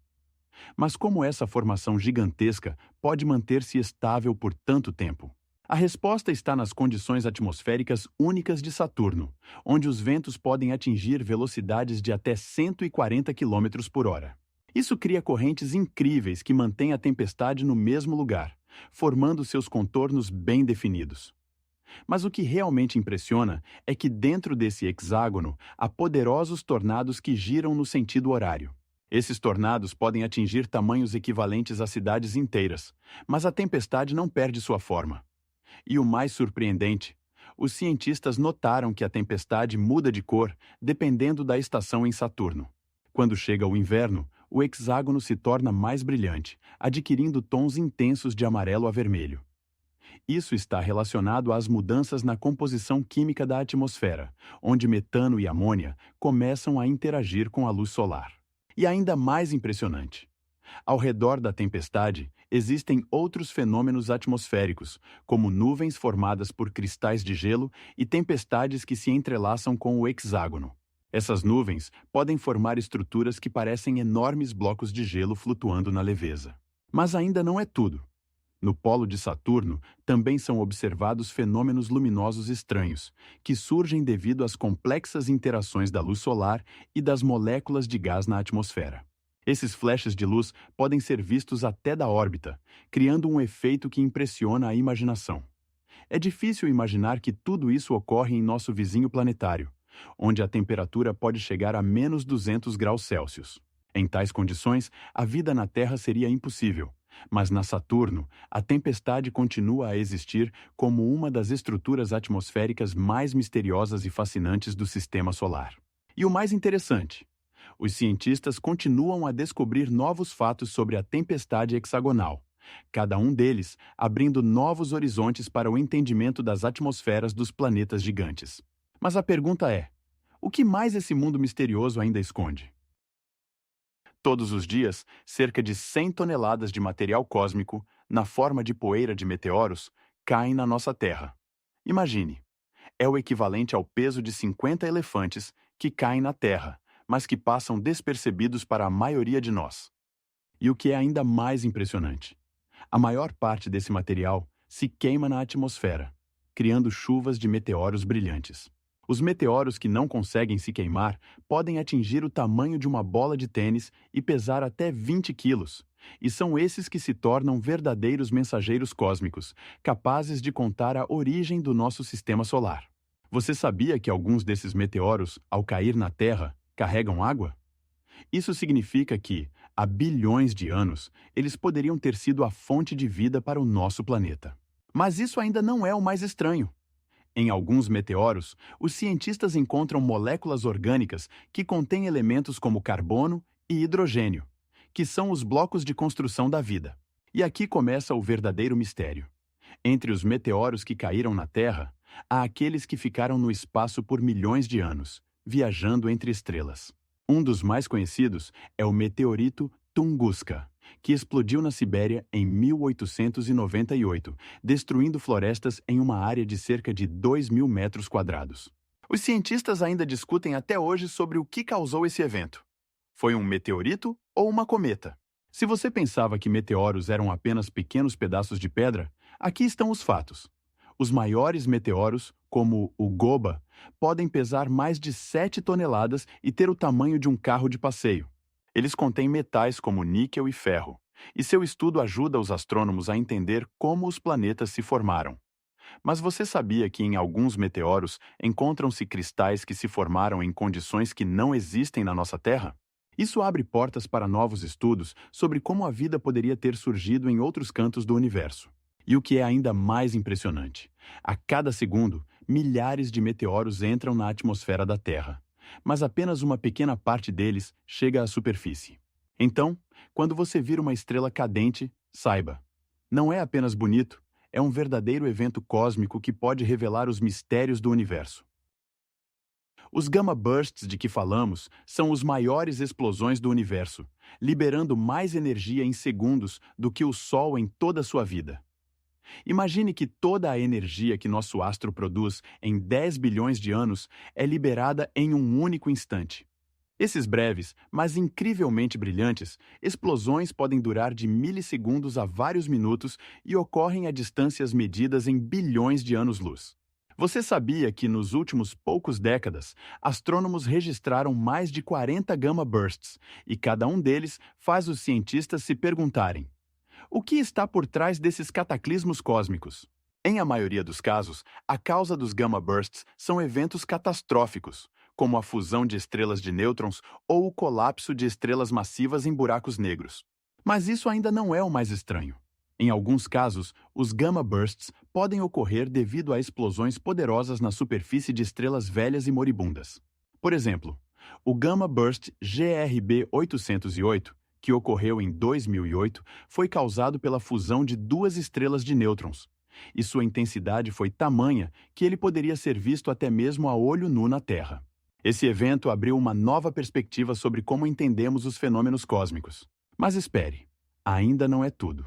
Mas como essa formação gigantesca pode manter-se estável por tanto tempo? A resposta está nas condições atmosféricas únicas de Saturno, onde os ventos podem atingir velocidades de até 140 km por hora. Isso cria correntes incríveis que mantêm a tempestade no mesmo lugar, formando seus contornos bem definidos. Mas o que realmente impressiona é que dentro desse hexágono há poderosos tornados que giram no sentido horário. Esses tornados podem atingir tamanhos equivalentes a cidades inteiras, mas a tempestade não perde sua forma. E o mais surpreendente, os cientistas notaram que a tempestade muda de cor dependendo da estação em Saturno. Quando chega o inverno, o hexágono se torna mais brilhante, adquirindo tons intensos de amarelo a vermelho. Isso está relacionado às mudanças na composição química da atmosfera, onde metano e amônia começam a interagir com a luz solar. E ainda mais impressionante, ao redor da tempestade, existem outros fenômenos atmosféricos, como nuvens formadas por cristais de gelo e tempestades que se entrelaçam com o hexágono. Essas nuvens podem formar estruturas que parecem enormes blocos de gelo flutuando na leveza. Mas ainda não é tudo. No polo de Saturno, também são observados fenômenos luminosos estranhos, que surgem devido às complexas interações da luz solar e das moléculas de gás na atmosfera. Esses flashes de luz podem ser vistos até da órbita, criando um efeito que impressiona a imaginação. É difícil imaginar que tudo isso ocorre em nosso vizinho planetário, onde a temperatura pode chegar a menos 200 graus Celsius. Em tais condições, a vida na Terra seria impossível, mas na Saturno, a tempestade continua a existir como uma das estruturas atmosféricas mais misteriosas e fascinantes do Sistema Solar. E o mais interessante, os cientistas continuam a descobrir novos fatos sobre a tempestade hexagonal, cada um deles abrindo novos horizontes para o entendimento das atmosferas dos planetas gigantes. Mas a pergunta é: o que mais esse mundo misterioso ainda esconde? Todos os dias, cerca de 100 toneladas de material cósmico, na forma de poeira de meteoros, caem na nossa Terra. Imagine, é o equivalente ao peso de 50 elefantes que caem na Terra, mas que passam despercebidos para a maioria de nós. E o que é ainda mais impressionante, a maior parte desse material se queima na atmosfera, criando chuvas de meteoros brilhantes. Os meteoros que não conseguem se queimar podem atingir o tamanho de uma bola de tênis e pesar até 20 quilos. E são esses que se tornam verdadeiros mensageiros cósmicos, capazes de contar a origem do nosso sistema solar. Você sabia que alguns desses meteoros, ao cair na Terra, carregam água? Isso significa que, há bilhões de anos, eles poderiam ter sido a fonte de vida para o nosso planeta. Mas isso ainda não é o mais estranho. Em alguns meteoros, os cientistas encontram moléculas orgânicas que contêm elementos como carbono e hidrogênio, que são os blocos de construção da vida. E aqui começa o verdadeiro mistério. Entre os meteoros que caíram na Terra, há aqueles que ficaram no espaço por milhões de anos, viajando entre estrelas. Um dos mais conhecidos é o meteorito Tunguska, que explodiu na Sibéria em 1898, destruindo florestas em uma área de cerca de 2.000 metros quadrados. Os cientistas ainda discutem até hoje sobre o que causou esse evento. Foi um meteorito ou uma cometa? Se você pensava que meteoros eram apenas pequenos pedaços de pedra, aqui estão os fatos. Os maiores meteoros, como o Goba, podem pesar mais de 7 toneladas e ter o tamanho de um carro de passeio. Eles contêm metais como níquel e ferro, e seu estudo ajuda os astrônomos a entender como os planetas se formaram. Mas você sabia que em alguns meteoros encontram-se cristais que se formaram em condições que não existem na nossa Terra? Isso abre portas para novos estudos sobre como a vida poderia ter surgido em outros cantos do universo. E o que é ainda mais impressionante, a cada segundo, milhares de meteoros entram na atmosfera da Terra, mas apenas uma pequena parte deles chega à superfície. Então, quando você vir uma estrela cadente, saiba, não é apenas bonito, é um verdadeiro evento cósmico que pode revelar os mistérios do universo. Os gamma bursts de que falamos são as maiores explosões do universo, liberando mais energia em segundos do que o Sol em toda a sua vida. Imagine que toda a energia que nosso astro produz em 10 bilhões de anos é liberada em um único instante. Esses breves, mas incrivelmente brilhantes, explosões podem durar de milissegundos a vários minutos e ocorrem a distâncias medidas em bilhões de anos-luz. Você sabia que nos últimos poucos décadas, astrônomos registraram mais de 40 gamma bursts, e cada um deles faz os cientistas se perguntarem: o que está por trás desses cataclismos cósmicos? Em a maioria dos casos, a causa dos gamma bursts são eventos catastróficos, como a fusão de estrelas de nêutrons ou o colapso de estrelas massivas em buracos negros. Mas isso ainda não é o mais estranho. Em alguns casos, os gamma bursts podem ocorrer devido a explosões poderosas na superfície de estrelas velhas e moribundas. Por exemplo, o gamma burst GRB 808, que ocorreu em 2008, foi causado pela fusão de duas estrelas de nêutrons, e sua intensidade foi tamanha que ele poderia ser visto até mesmo a olho nu na Terra. Esse evento abriu uma nova perspectiva sobre como entendemos os fenômenos cósmicos. Mas espere, ainda não é tudo.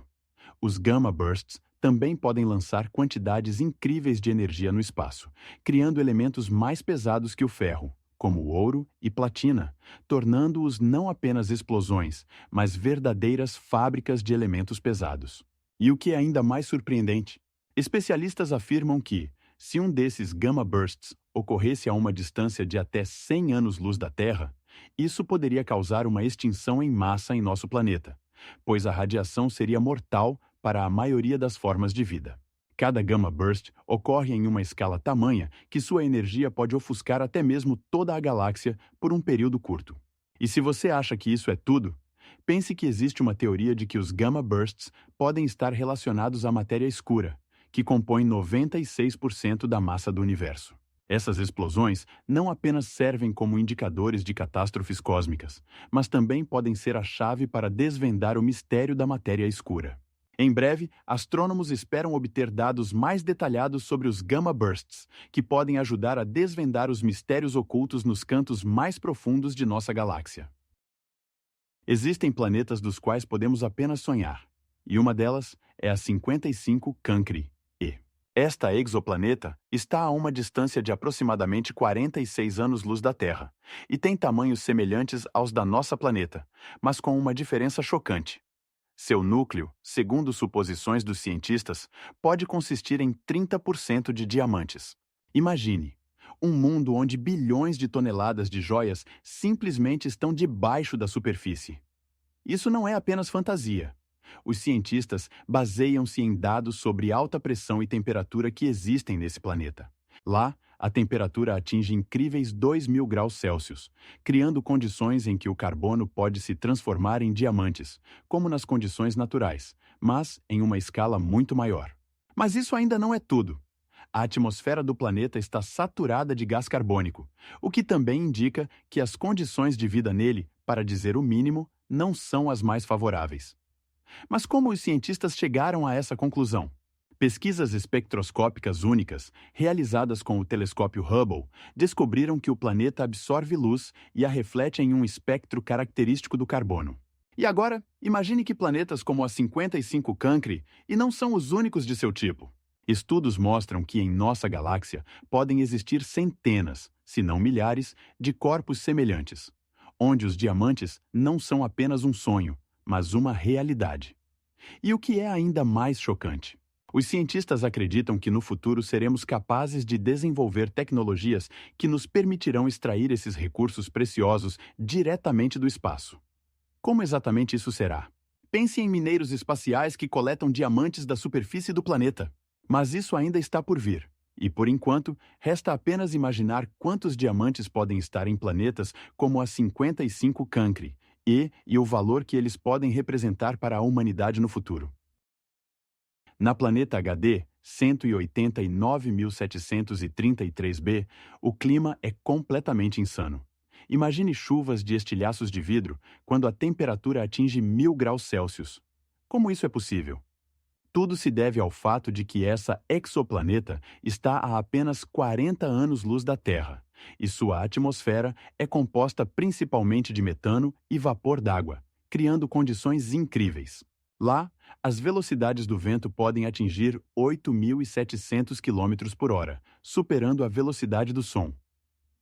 Os gamma bursts também podem lançar quantidades incríveis de energia no espaço, criando elementos mais pesados que o ferro, como ouro e platina, tornando-os não apenas explosões, mas verdadeiras fábricas de elementos pesados. E o que é ainda mais surpreendente, especialistas afirmam que, se um desses gamma bursts ocorresse a uma distância de até 100 anos-luz da Terra, isso poderia causar uma extinção em massa em nosso planeta, pois a radiação seria mortal para a maioria das formas de vida. Cada gamma burst ocorre em uma escala tamanha que sua energia pode ofuscar até mesmo toda a galáxia por um período curto. E se você acha que isso é tudo, pense que existe uma teoria de que os gamma bursts podem estar relacionados à matéria escura, que compõe 96% da massa do universo. Essas explosões não apenas servem como indicadores de catástrofes cósmicas, mas também podem ser a chave para desvendar o mistério da matéria escura. Em breve, astrônomos esperam obter dados mais detalhados sobre os gamma bursts, que podem ajudar a desvendar os mistérios ocultos nos cantos mais profundos de nossa galáxia. Existem planetas dos quais podemos apenas sonhar, e uma delas é a 55 Cancri e. Esta exoplaneta está a uma distância de aproximadamente 46 anos-luz da Terra e tem tamanhos semelhantes aos da nossa planeta, mas com uma diferença chocante. Seu núcleo, segundo suposições dos cientistas, pode consistir em 30% de diamantes. Imagine, um mundo onde bilhões de toneladas de joias simplesmente estão debaixo da superfície. Isso não é apenas fantasia. Os cientistas baseiam-se em dados sobre alta pressão e temperatura que existem nesse planeta. Lá, a temperatura atinge incríveis 2.000 graus Celsius, criando condições em que o carbono pode se transformar em diamantes, como nas condições naturais, mas em uma escala muito maior. Mas isso ainda não é tudo. A atmosfera do planeta está saturada de gás carbônico, o que também indica que as condições de vida nele, para dizer o mínimo, não são as mais favoráveis. Mas como os cientistas chegaram a essa conclusão? Pesquisas espectroscópicas únicas, realizadas com o telescópio Hubble, descobriram que o planeta absorve luz e a reflete em um espectro característico do carbono. E agora, imagine que planetas como a 55 Cancri e não são os únicos de seu tipo. Estudos mostram que em nossa galáxia podem existir centenas, se não milhares, de corpos semelhantes, onde os diamantes não são apenas um sonho, mas uma realidade. E o que é ainda mais chocante? Os cientistas acreditam que no futuro seremos capazes de desenvolver tecnologias que nos permitirão extrair esses recursos preciosos diretamente do espaço. Como exatamente isso será? Pense em mineiros espaciais que coletam diamantes da superfície do planeta. Mas isso ainda está por vir. E, por enquanto, resta apenas imaginar quantos diamantes podem estar em planetas como a 55 Cancri e o valor que eles podem representar para a humanidade no futuro. Na planeta HD 189.733b, o clima é completamente insano. Imagine chuvas de estilhaços de vidro quando a temperatura atinge 1.000 graus Celsius. Como isso é possível? Tudo se deve ao fato de que essa exoplaneta está a apenas 40 anos-luz da Terra, e sua atmosfera é composta principalmente de metano e vapor d'água, criando condições incríveis. Lá, as velocidades do vento podem atingir 8.700 km por hora, superando a velocidade do som.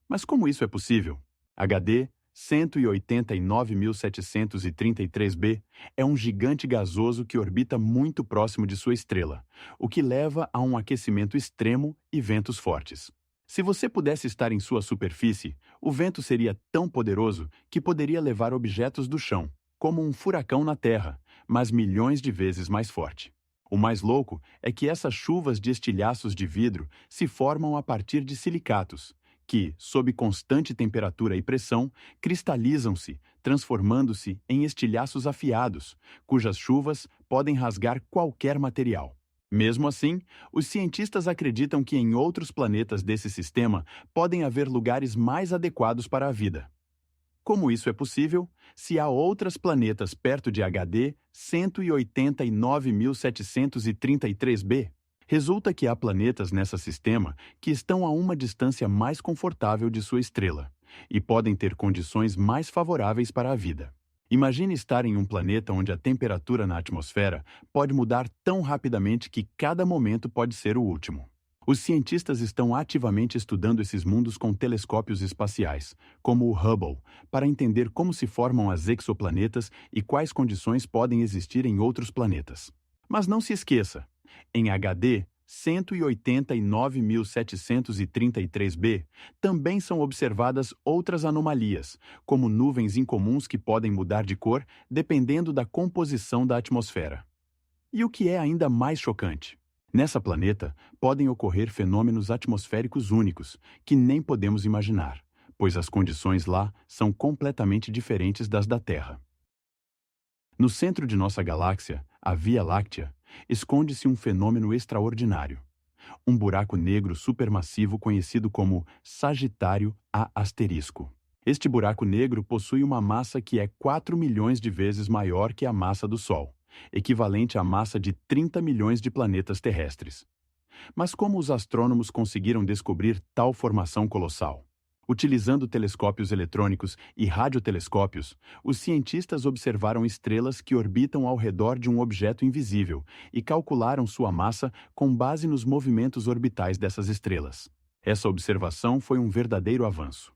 Mas como isso é possível? HD 189.733b é um gigante gasoso que orbita muito próximo de sua estrela, o que leva a um aquecimento extremo e ventos fortes. Se você pudesse estar em sua superfície, o vento seria tão poderoso que poderia levar objetos do chão, como um furacão na Terra, mas milhões de vezes mais forte. O mais louco é que essas chuvas de estilhaços de vidro se formam a partir de silicatos, que, sob constante temperatura e pressão, cristalizam-se, transformando-se em estilhaços afiados, cujas chuvas podem rasgar qualquer material. Mesmo assim, os cientistas acreditam que em outros planetas desse sistema podem haver lugares mais adequados para a vida. Como isso é possível, se há outros planetas perto de HD 189.733b? Resulta que há planetas nesse sistema que estão a uma distância mais confortável de sua estrela e podem ter condições mais favoráveis para a vida. Imagine estar em um planeta onde a temperatura na atmosfera pode mudar tão rapidamente que cada momento pode ser o último. Os cientistas estão ativamente estudando esses mundos com telescópios espaciais, como o Hubble, para entender como se formam as exoplanetas e quais condições podem existir em outros planetas. Mas não se esqueça, em HD 189.733b, também são observadas outras anomalias, como nuvens incomuns que podem mudar de cor dependendo da composição da atmosfera. E o que é ainda mais chocante? Nessa planeta, podem ocorrer fenômenos atmosféricos únicos, que nem podemos imaginar, pois as condições lá são completamente diferentes das da Terra. No centro de nossa galáxia, a Via Láctea, esconde-se um fenômeno extraordinário. Um buraco negro supermassivo conhecido como Sagitário A asterisco. Este buraco negro possui uma massa que é 4 milhões de vezes maior que a massa do Sol, equivalente à massa de 30 milhões de planetas terrestres. Mas como os astrônomos conseguiram descobrir tal formação colossal? Utilizando telescópios eletrônicos e radiotelescópios, os cientistas observaram estrelas que orbitam ao redor de um objeto invisível e calcularam sua massa com base nos movimentos orbitais dessas estrelas. Essa observação foi um verdadeiro avanço.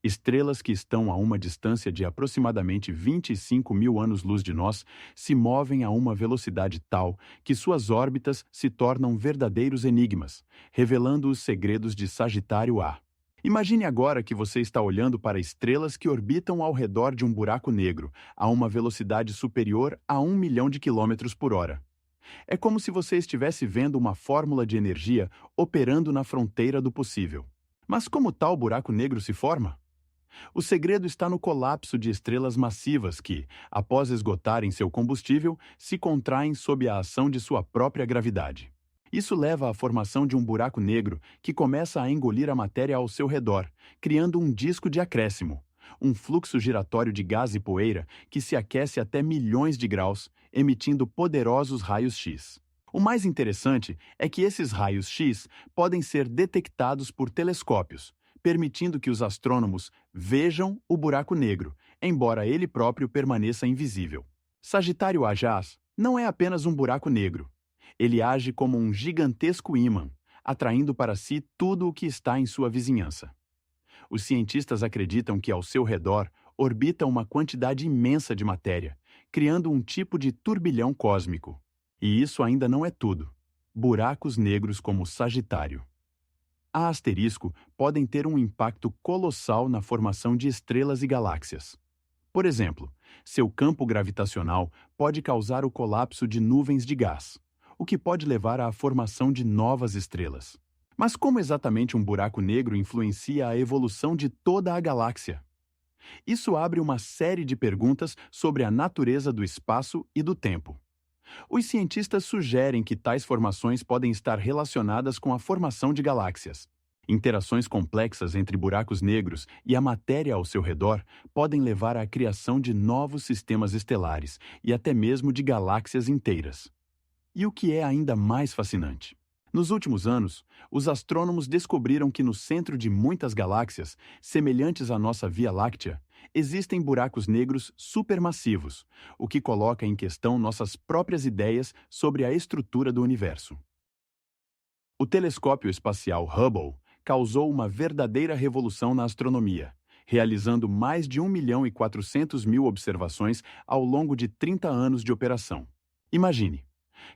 Estrelas que estão a uma distância de aproximadamente 25 mil anos-luz de nós se movem a uma velocidade tal que suas órbitas se tornam verdadeiros enigmas, revelando os segredos de Sagitário A. Imagine agora que você está olhando para estrelas que orbitam ao redor de um buraco negro a uma velocidade superior a 1 milhão de quilômetros por hora. É como se você estivesse vendo uma fórmula de energia operando na fronteira do possível. Mas como tal buraco negro se forma? O segredo está no colapso de estrelas massivas que, após esgotarem seu combustível, se contraem sob a ação de sua própria gravidade. Isso leva à formação de um buraco negro que começa a engolir a matéria ao seu redor, criando um disco de acréscimo, um fluxo giratório de gás e poeira que se aquece até milhões de graus, emitindo poderosos raios X. O mais interessante é que esses raios X podem ser detectados por telescópios, permitindo que os astrônomos vejam o buraco negro, embora ele próprio permaneça invisível. Sagitário A-JAS não é apenas um buraco negro. Ele age como um gigantesco ímã, atraindo para si tudo o que está em sua vizinhança. Os cientistas acreditam que ao seu redor orbita uma quantidade imensa de matéria, criando um tipo de turbilhão cósmico. E isso ainda não é tudo. Buracos negros como Sagitário A asterisco podem ter um impacto colossal na formação de estrelas e galáxias. Por exemplo, seu campo gravitacional pode causar o colapso de nuvens de gás, o que pode levar à formação de novas estrelas. Mas como exatamente um buraco negro influencia a evolução de toda a galáxia? Isso abre uma série de perguntas sobre a natureza do espaço e do tempo. Os cientistas sugerem que tais formações podem estar relacionadas com a formação de galáxias. Interações complexas entre buracos negros e a matéria ao seu redor podem levar à criação de novos sistemas estelares e até mesmo de galáxias inteiras. E o que é ainda mais fascinante? Nos últimos anos, os astrônomos descobriram que no centro de muitas galáxias, semelhantes à nossa Via Láctea, existem buracos negros supermassivos, o que coloca em questão nossas próprias ideias sobre a estrutura do universo. O telescópio espacial Hubble causou uma verdadeira revolução na astronomia, realizando mais de 1.400.000 observações ao longo de 30 anos de operação. Imagine!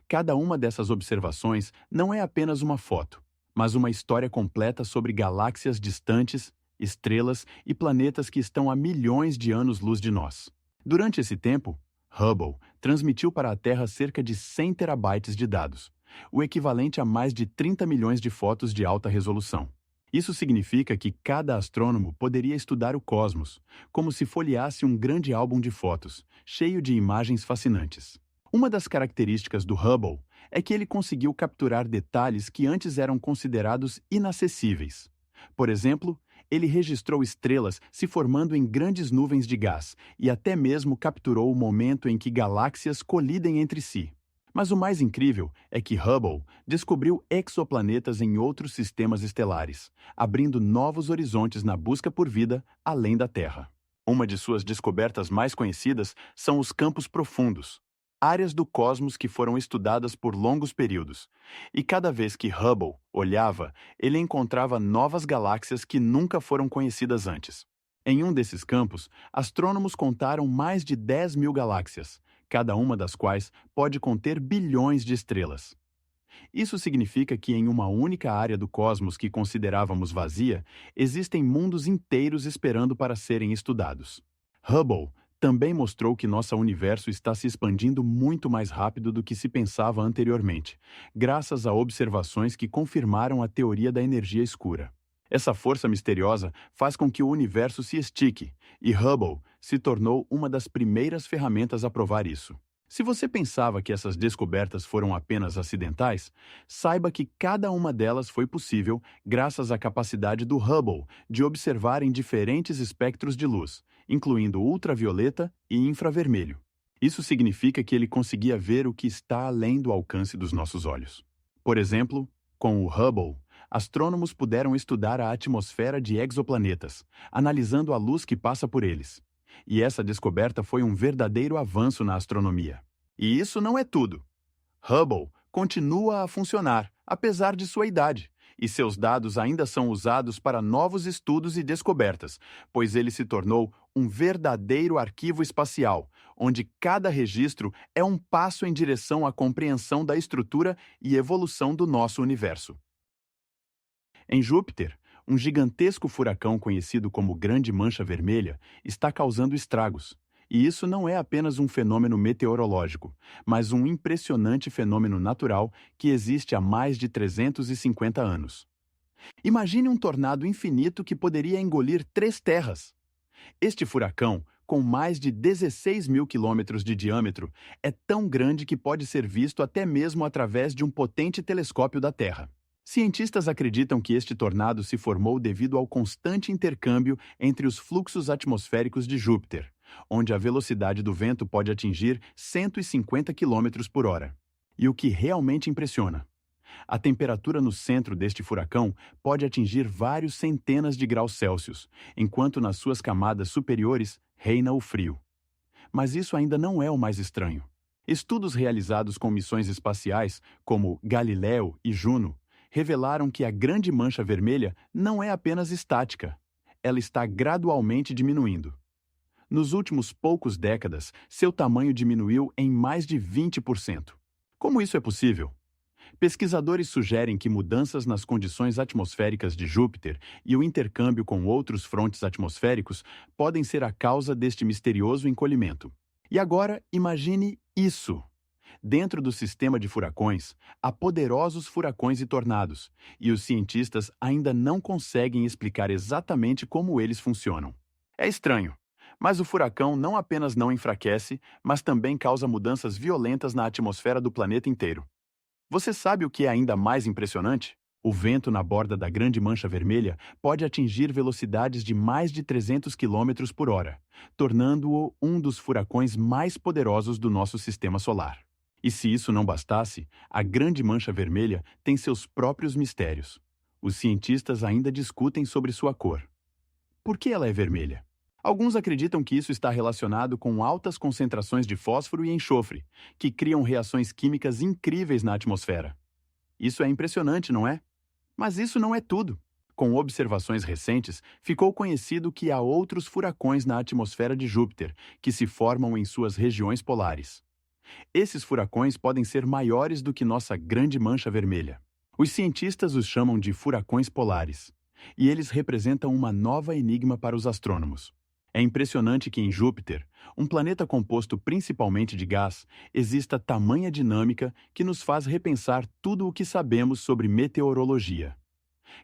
Cada uma dessas observações não é apenas uma foto, mas uma história completa sobre galáxias distantes, estrelas e planetas que estão a milhões de anos-luz de nós. Durante esse tempo, Hubble transmitiu para a Terra cerca de 100 terabytes de dados, o equivalente a mais de 30 milhões de fotos de alta resolução. Isso significa que cada astrônomo poderia estudar o cosmos, como se folheasse um grande álbum de fotos, cheio de imagens fascinantes. Uma das características do Hubble é que ele conseguiu capturar detalhes que antes eram considerados inacessíveis. Por exemplo, ele registrou estrelas se formando em grandes nuvens de gás e até mesmo capturou o momento em que galáxias colidem entre si. Mas o mais incrível é que Hubble descobriu exoplanetas em outros sistemas estelares, abrindo novos horizontes na busca por vida além da Terra. Uma de suas descobertas mais conhecidas são os campos profundos, áreas do cosmos que foram estudadas por longos períodos. E cada vez que Hubble olhava, ele encontrava novas galáxias que nunca foram conhecidas antes. Em um desses campos, astrônomos contaram mais de 10.000 galáxias, cada uma das quais pode conter bilhões de estrelas. Isso significa que em uma única área do cosmos que considerávamos vazia, existem mundos inteiros esperando para serem estudados. Hubble também mostrou que nosso universo está se expandindo muito mais rápido do que se pensava anteriormente, graças a observações que confirmaram a teoria da energia escura. Essa força misteriosa faz com que o universo se estique, e Hubble se tornou uma das primeiras ferramentas a provar isso. Se você pensava que essas descobertas foram apenas acidentais, saiba que cada uma delas foi possível graças à capacidade do Hubble de observar em diferentes espectros de luz, incluindo ultravioleta e infravermelho. Isso significa que ele conseguia ver o que está além do alcance dos nossos olhos. Por exemplo, com o Hubble, astrônomos puderam estudar a atmosfera de exoplanetas, analisando a luz que passa por eles. E essa descoberta foi um verdadeiro avanço na astronomia. E isso não é tudo. Hubble continua a funcionar, apesar de sua idade, e seus dados ainda são usados para novos estudos e descobertas, pois ele se tornou um verdadeiro arquivo espacial, onde cada registro é um passo em direção à compreensão da estrutura e evolução do nosso universo. Em Júpiter, um gigantesco furacão conhecido como Grande Mancha Vermelha está causando estragos. E isso não é apenas um fenômeno meteorológico, mas um impressionante fenômeno natural que existe há mais de 350 anos. Imagine um tornado infinito que poderia engolir 3 terras. Este furacão, com mais de 16 mil quilômetros de diâmetro, é tão grande que pode ser visto até mesmo através de um potente telescópio da Terra. Cientistas acreditam que este tornado se formou devido ao constante intercâmbio entre os fluxos atmosféricos de Júpiter, onde a velocidade do vento pode atingir 150 km por hora. E o que realmente impressiona: a temperatura no centro deste furacão pode atingir vários centenas de graus Celsius, enquanto nas suas camadas superiores reina o frio. Mas isso ainda não é o mais estranho. Estudos realizados com missões espaciais, como Galileu e Juno, revelaram que a Grande Mancha Vermelha não é apenas estática. Ela está gradualmente diminuindo. Nos últimos poucos décadas, seu tamanho diminuiu em mais de 20%. Como isso é possível? Pesquisadores sugerem que mudanças nas condições atmosféricas de Júpiter e o intercâmbio com outros frontes atmosféricos podem ser a causa deste misterioso encolhimento. E agora, imagine isso! Dentro do sistema de furacões, há poderosos furacões e tornados, e os cientistas ainda não conseguem explicar exatamente como eles funcionam. É estranho, mas o furacão não apenas não enfraquece, mas também causa mudanças violentas na atmosfera do planeta inteiro. Você sabe o que é ainda mais impressionante? O vento na borda da Grande Mancha Vermelha pode atingir velocidades de mais de 300 km por hora, tornando-o um dos furacões mais poderosos do nosso sistema solar. E se isso não bastasse, a Grande Mancha Vermelha tem seus próprios mistérios. Os cientistas ainda discutem sobre sua cor. Por que ela é vermelha? Alguns acreditam que isso está relacionado com altas concentrações de fósforo e enxofre, que criam reações químicas incríveis na atmosfera. Isso é impressionante, não é? Mas isso não é tudo. Com observações recentes, ficou conhecido que há outros furacões na atmosfera de Júpiter, que se formam em suas regiões polares. Esses furacões podem ser maiores do que nossa Grande Mancha Vermelha. Os cientistas os chamam de furacões polares, e eles representam uma nova enigma para os astrônomos. É impressionante que em Júpiter, um planeta composto principalmente de gás, exista tamanha dinâmica que nos faz repensar tudo o que sabemos sobre meteorologia.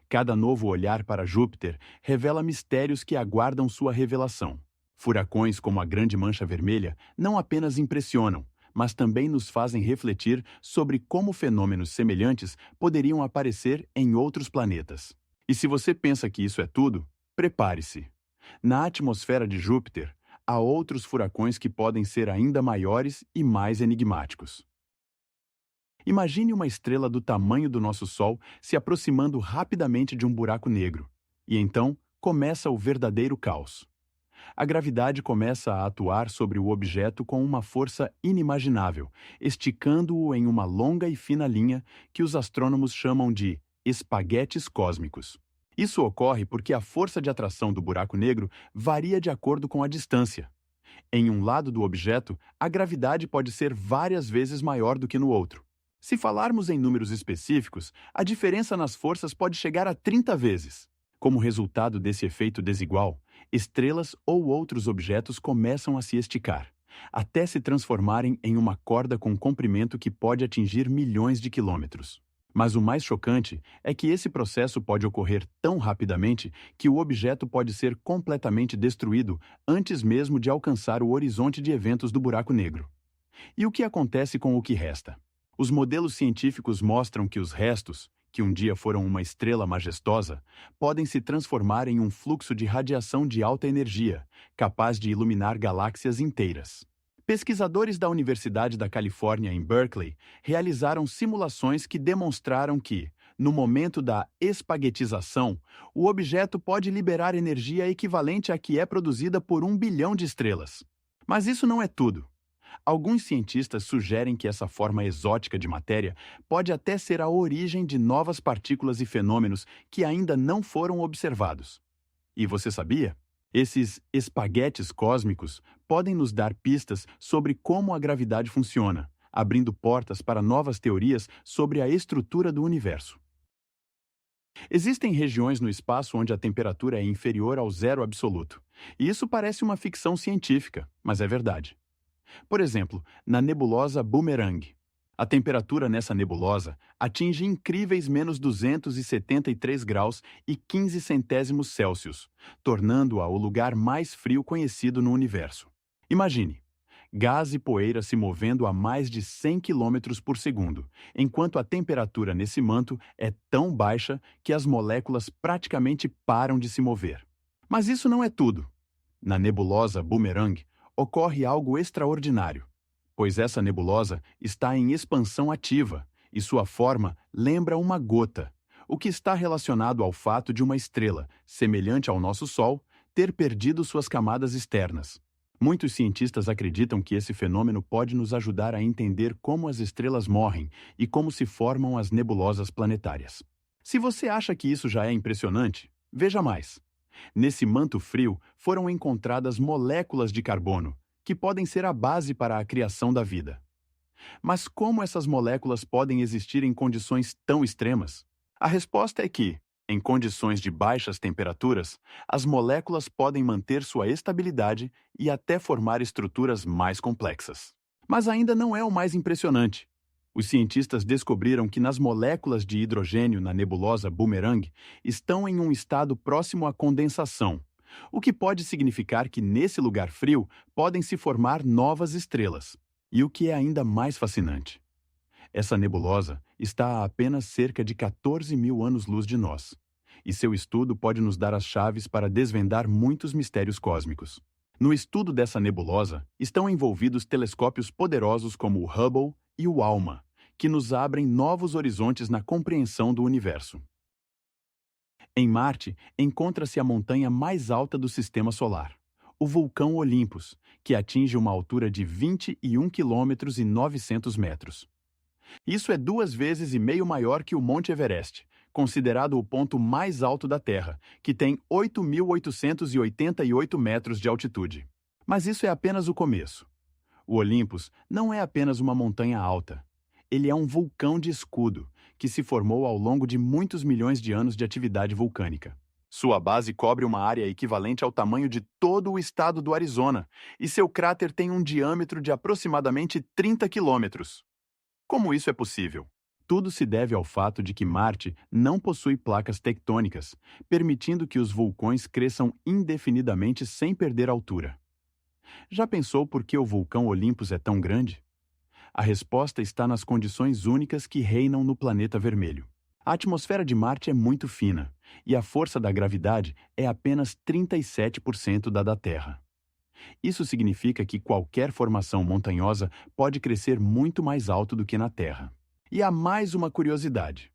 Cada novo olhar para Júpiter revela mistérios que aguardam sua revelação. Furacões como a Grande Mancha Vermelha não apenas impressionam, mas também nos fazem refletir sobre como fenômenos semelhantes poderiam aparecer em outros planetas. E se você pensa que isso é tudo, prepare-se. Na atmosfera de Júpiter, há outros furacões que podem ser ainda maiores e mais enigmáticos. Imagine uma estrela do tamanho do nosso Sol se aproximando rapidamente de um buraco negro. E então, começa o verdadeiro caos. A gravidade começa a atuar sobre o objeto com uma força inimaginável, esticando-o em uma longa e fina linha que os astrônomos chamam de espaguetes cósmicos. Isso ocorre porque a força de atração do buraco negro varia de acordo com a distância. Em um lado do objeto, a gravidade pode ser várias vezes maior do que no outro. Se falarmos em números específicos, a diferença nas forças pode chegar a 30 vezes. Como resultado desse efeito desigual, estrelas ou outros objetos começam a se esticar, até se transformarem em uma corda com comprimento que pode atingir milhões de quilômetros. Mas o mais chocante é que esse processo pode ocorrer tão rapidamente que o objeto pode ser completamente destruído antes mesmo de alcançar o horizonte de eventos do buraco negro. E o que acontece com o que resta? Os modelos científicos mostram que os restos, que um dia foram uma estrela majestosa, podem se transformar em um fluxo de radiação de alta energia, capaz de iluminar galáxias inteiras. Pesquisadores da Universidade da Califórnia em Berkeley realizaram simulações que demonstraram que, no momento da espaguetização, o objeto pode liberar energia equivalente à que é produzida por 1 bilhão de estrelas. Mas isso não é tudo. Alguns cientistas sugerem que essa forma exótica de matéria pode até ser a origem de novas partículas e fenômenos que ainda não foram observados. E você sabia? Esses espaguetes cósmicos podem nos dar pistas sobre como a gravidade funciona, abrindo portas para novas teorias sobre a estrutura do universo. Existem regiões no espaço onde a temperatura é inferior ao zero absoluto. E isso parece uma ficção científica, mas é verdade. Por exemplo, na nebulosa Boomerang. A temperatura nessa nebulosa atinge incríveis menos 273 graus e 15 centésimos Celsius, tornando-a o lugar mais frio conhecido no universo. Imagine, gás e poeira se movendo a mais de 100 km por segundo, enquanto a temperatura nesse manto é tão baixa que as moléculas praticamente param de se mover. Mas isso não é tudo. Na nebulosa Boomerang, ocorre algo extraordinário, pois essa nebulosa está em expansão ativa e sua forma lembra uma gota, o que está relacionado ao fato de uma estrela, semelhante ao nosso Sol, ter perdido suas camadas externas. Muitos cientistas acreditam que esse fenômeno pode nos ajudar a entender como as estrelas morrem e como se formam as nebulosas planetárias. Se você acha que isso já é impressionante, veja mais. Nesse manto frio foram encontradas moléculas de carbono, que podem ser a base para a criação da vida. Mas como essas moléculas podem existir em condições tão extremas? A resposta é que, em condições de baixas temperaturas, as moléculas podem manter sua estabilidade e até formar estruturas mais complexas. Mas ainda não é o mais impressionante. Os cientistas descobriram que nas moléculas de hidrogênio na nebulosa Boomerang estão em um estado próximo à condensação, o que pode significar que nesse lugar frio podem se formar novas estrelas. E o que é ainda mais fascinante? Essa nebulosa está a apenas cerca de 14 mil anos-luz de nós, e seu estudo pode nos dar as chaves para desvendar muitos mistérios cósmicos. No estudo dessa nebulosa estão envolvidos telescópios poderosos como o Hubble e o ALMA, que nos abrem novos horizontes na compreensão do universo. Em Marte, encontra-se a montanha mais alta do Sistema Solar, o vulcão Olympus, que atinge uma altura de 21 km e 900 metros. Isso é 2,5 vezes maior que o Monte Everest, considerado o ponto mais alto da Terra, que tem 8.888 metros de altitude. Mas isso é apenas o começo. O Olympus não é apenas uma montanha alta. Ele é um vulcão de escudo, que se formou ao longo de muitos milhões de anos de atividade vulcânica. Sua base cobre uma área equivalente ao tamanho de todo o estado do Arizona, e seu cráter tem um diâmetro de aproximadamente 30 quilômetros. Como isso é possível? Tudo se deve ao fato de que Marte não possui placas tectônicas, permitindo que os vulcões cresçam indefinidamente sem perder altura. Já pensou por que o vulcão Olympus é tão grande? A resposta está nas condições únicas que reinam no planeta vermelho. A atmosfera de Marte é muito fina, e a força da gravidade é apenas 37% da Terra. Isso significa que qualquer formação montanhosa pode crescer muito mais alto do que na Terra. E há mais uma curiosidade.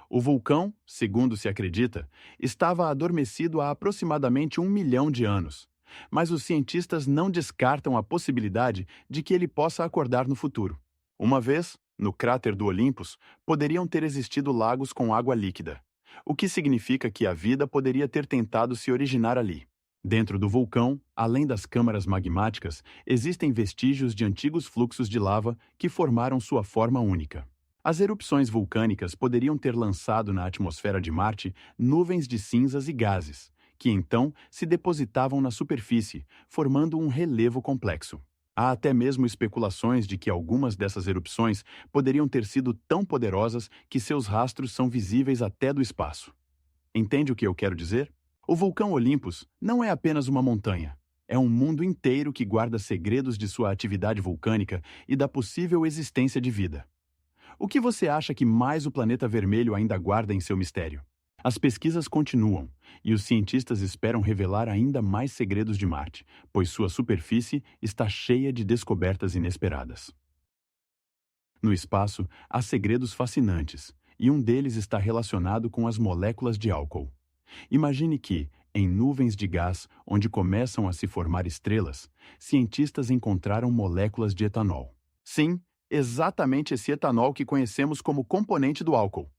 O vulcão, segundo se acredita, estava adormecido há aproximadamente 1 milhão de anos, mas os cientistas não descartam a possibilidade de que ele possa acordar no futuro. Uma vez, no cráter do Olympus, poderiam ter existido lagos com água líquida, o que significa que a vida poderia ter tentado se originar ali. Dentro do vulcão, além das câmaras magmáticas, existem vestígios de antigos fluxos de lava que formaram sua forma única. As erupções vulcânicas poderiam ter lançado na atmosfera de Marte nuvens de cinzas e gases, que então se depositavam na superfície, formando um relevo complexo. Há até mesmo especulações de que algumas dessas erupções poderiam ter sido tão poderosas que seus rastros são visíveis até do espaço. Entende o que eu quero dizer? O vulcão Olympus não é apenas uma montanha. É um mundo inteiro que guarda segredos de sua atividade vulcânica e da possível existência de vida. O que você acha que mais o planeta vermelho ainda guarda em seu mistério? As pesquisas continuam, e os cientistas esperam revelar ainda mais segredos de Marte, pois sua superfície está cheia de descobertas inesperadas. No espaço, há segredos fascinantes, e um deles está relacionado com as moléculas de álcool. Imagine que, em nuvens de gás onde começam a se formar estrelas, cientistas encontraram moléculas de etanol. Sim, exatamente esse etanol que conhecemos como componente do álcool.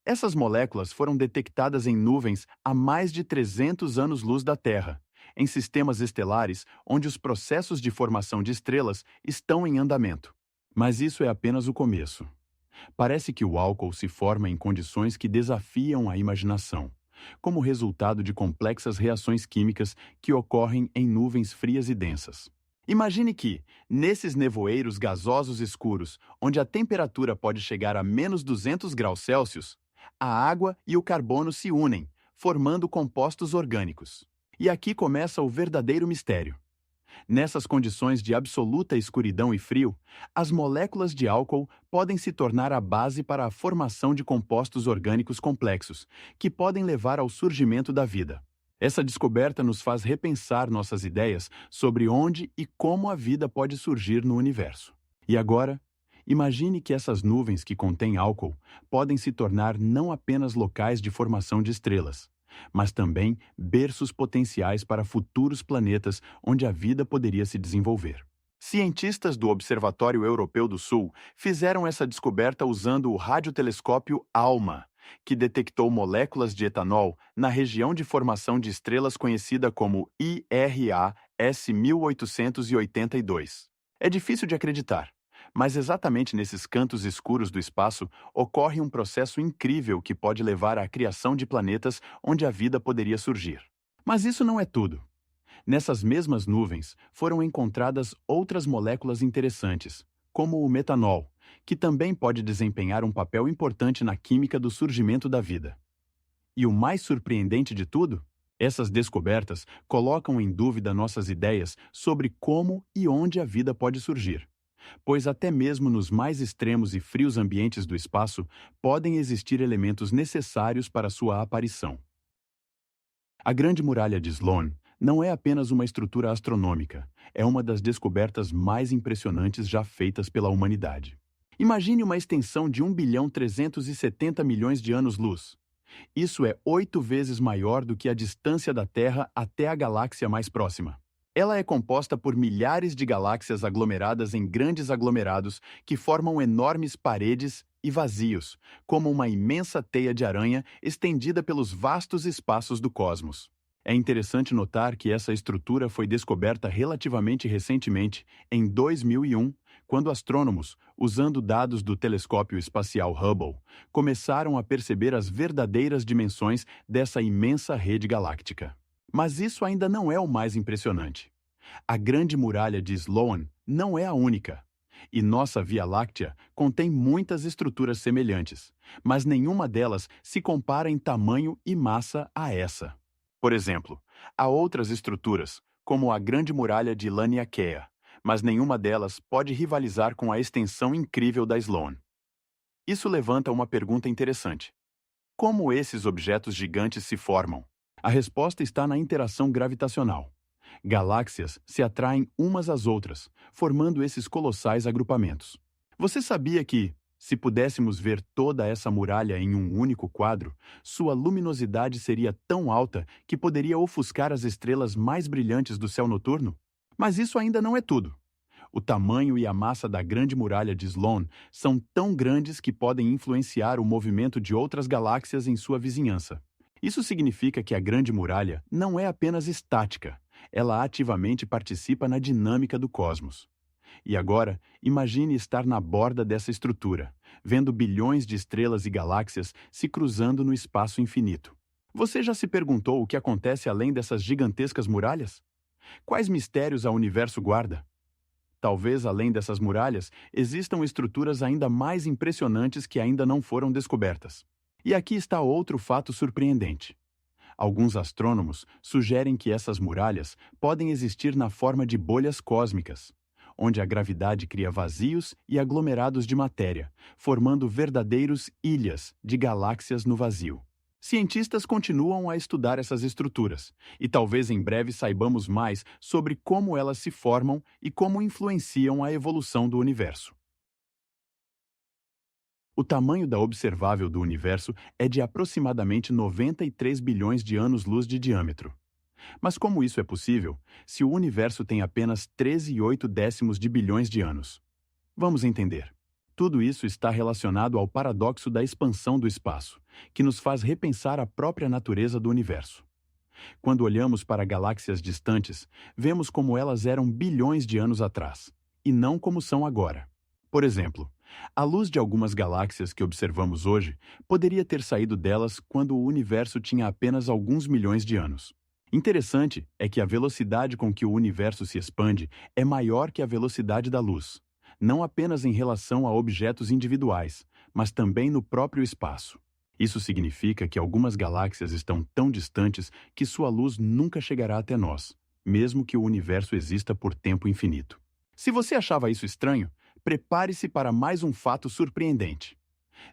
Essas moléculas foram detectadas em nuvens a mais de 300 anos-luz da Terra, em sistemas estelares onde os processos de formação de estrelas estão em andamento. Mas isso é apenas o começo. Parece que o álcool se forma em condições que desafiam a imaginação, como resultado de complexas reações químicas que ocorrem em nuvens frias e densas. Imagine que, nesses nevoeiros gasosos escuros, onde a temperatura pode chegar a menos 200 graus Celsius, a água e o carbono se unem, formando compostos orgânicos. E aqui começa o verdadeiro mistério. Nessas condições de absoluta escuridão e frio, as moléculas de álcool podem se tornar a base para a formação de compostos orgânicos complexos, que podem levar ao surgimento da vida. Essa descoberta nos faz repensar nossas ideias sobre onde e como a vida pode surgir no universo. E agora, imagine que essas nuvens que contêm álcool podem se tornar não apenas locais de formação de estrelas, mas também berços potenciais para futuros planetas onde a vida poderia se desenvolver. Cientistas do Observatório Europeu do Sul fizeram essa descoberta usando o radiotelescópio ALMA, que detectou moléculas de etanol na região de formação de estrelas conhecida como IRA-S 1882. É difícil de acreditar, mas exatamente nesses cantos escuros do espaço ocorre um processo incrível que pode levar à criação de planetas onde a vida poderia surgir. Mas isso não é tudo. Nessas mesmas nuvens foram encontradas outras moléculas interessantes, como o metanol, que também pode desempenhar um papel importante na química do surgimento da vida. E o mais surpreendente de tudo? Essas descobertas colocam em dúvida nossas ideias sobre como e onde a vida pode surgir, pois até mesmo nos mais extremos e frios ambientes do espaço podem existir elementos necessários para sua aparição. A Grande Muralha de Sloan não é apenas uma estrutura astronômica, é uma das descobertas mais impressionantes já feitas pela humanidade. Imagine uma extensão de 1.370 bilhões de anos-luz. Isso é 8 vezes maior do que a distância da Terra até a galáxia mais próxima. Ela é composta por milhares de galáxias aglomeradas em grandes aglomerados que formam enormes paredes e vazios, como uma imensa teia de aranha estendida pelos vastos espaços do cosmos. É interessante notar que essa estrutura foi descoberta relativamente recentemente, em 2001, quando astrônomos, usando dados do telescópio espacial Hubble, começaram a perceber as verdadeiras dimensões dessa imensa rede galáctica. Mas isso ainda não é o mais impressionante. A Grande Muralha de Sloan não é a única. E nossa Via Láctea contém muitas estruturas semelhantes, mas nenhuma delas se compara em tamanho e massa a essa. Por exemplo, há outras estruturas, como a Grande Muralha de Laniakea, mas nenhuma delas pode rivalizar com a extensão incrível da Sloan. Isso levanta uma pergunta interessante. Como esses objetos gigantes se formam? A resposta está na interação gravitacional. Galáxias se atraem umas às outras, formando esses colossais agrupamentos. Você sabia que, se pudéssemos ver toda essa muralha em um único quadro, sua luminosidade seria tão alta que poderia ofuscar as estrelas mais brilhantes do céu noturno? Mas isso ainda não é tudo. O tamanho e a massa da Grande Muralha de Sloan são tão grandes que podem influenciar o movimento de outras galáxias em sua vizinhança. Isso significa que a Grande Muralha não é apenas estática, ela ativamente participa na dinâmica do cosmos. E agora, imagine estar na borda dessa estrutura, vendo bilhões de estrelas e galáxias se cruzando no espaço infinito. Você já se perguntou o que acontece além dessas gigantescas muralhas? Quais mistérios o universo guarda? Talvez, além dessas muralhas, existam estruturas ainda mais impressionantes que ainda não foram descobertas. E aqui está outro fato surpreendente. Alguns astrônomos sugerem que essas muralhas podem existir na forma de bolhas cósmicas, onde a gravidade cria vazios e aglomerados de matéria, formando verdadeiros ilhas de galáxias no vazio. Cientistas continuam a estudar essas estruturas, e talvez em breve saibamos mais sobre como elas se formam e como influenciam a evolução do universo. O tamanho da observável do universo é de aproximadamente 93 bilhões de anos-luz de diâmetro. Mas como isso é possível, se o universo tem apenas 13,8 de bilhões de anos? Vamos entender. Tudo isso está relacionado ao paradoxo da expansão do espaço, que nos faz repensar a própria natureza do universo. Quando olhamos para galáxias distantes, vemos como elas eram bilhões de anos atrás, e não como são agora. Por exemplo, a luz de algumas galáxias que observamos hoje poderia ter saído delas quando o universo tinha apenas alguns milhões de anos. Interessante é que a velocidade com que o universo se expande é maior que a velocidade da luz, não apenas em relação a objetos individuais, mas também no próprio espaço. Isso significa que algumas galáxias estão tão distantes que sua luz nunca chegará até nós, mesmo que o universo exista por tempo infinito. Se você achava isso estranho, prepare-se para mais um fato surpreendente.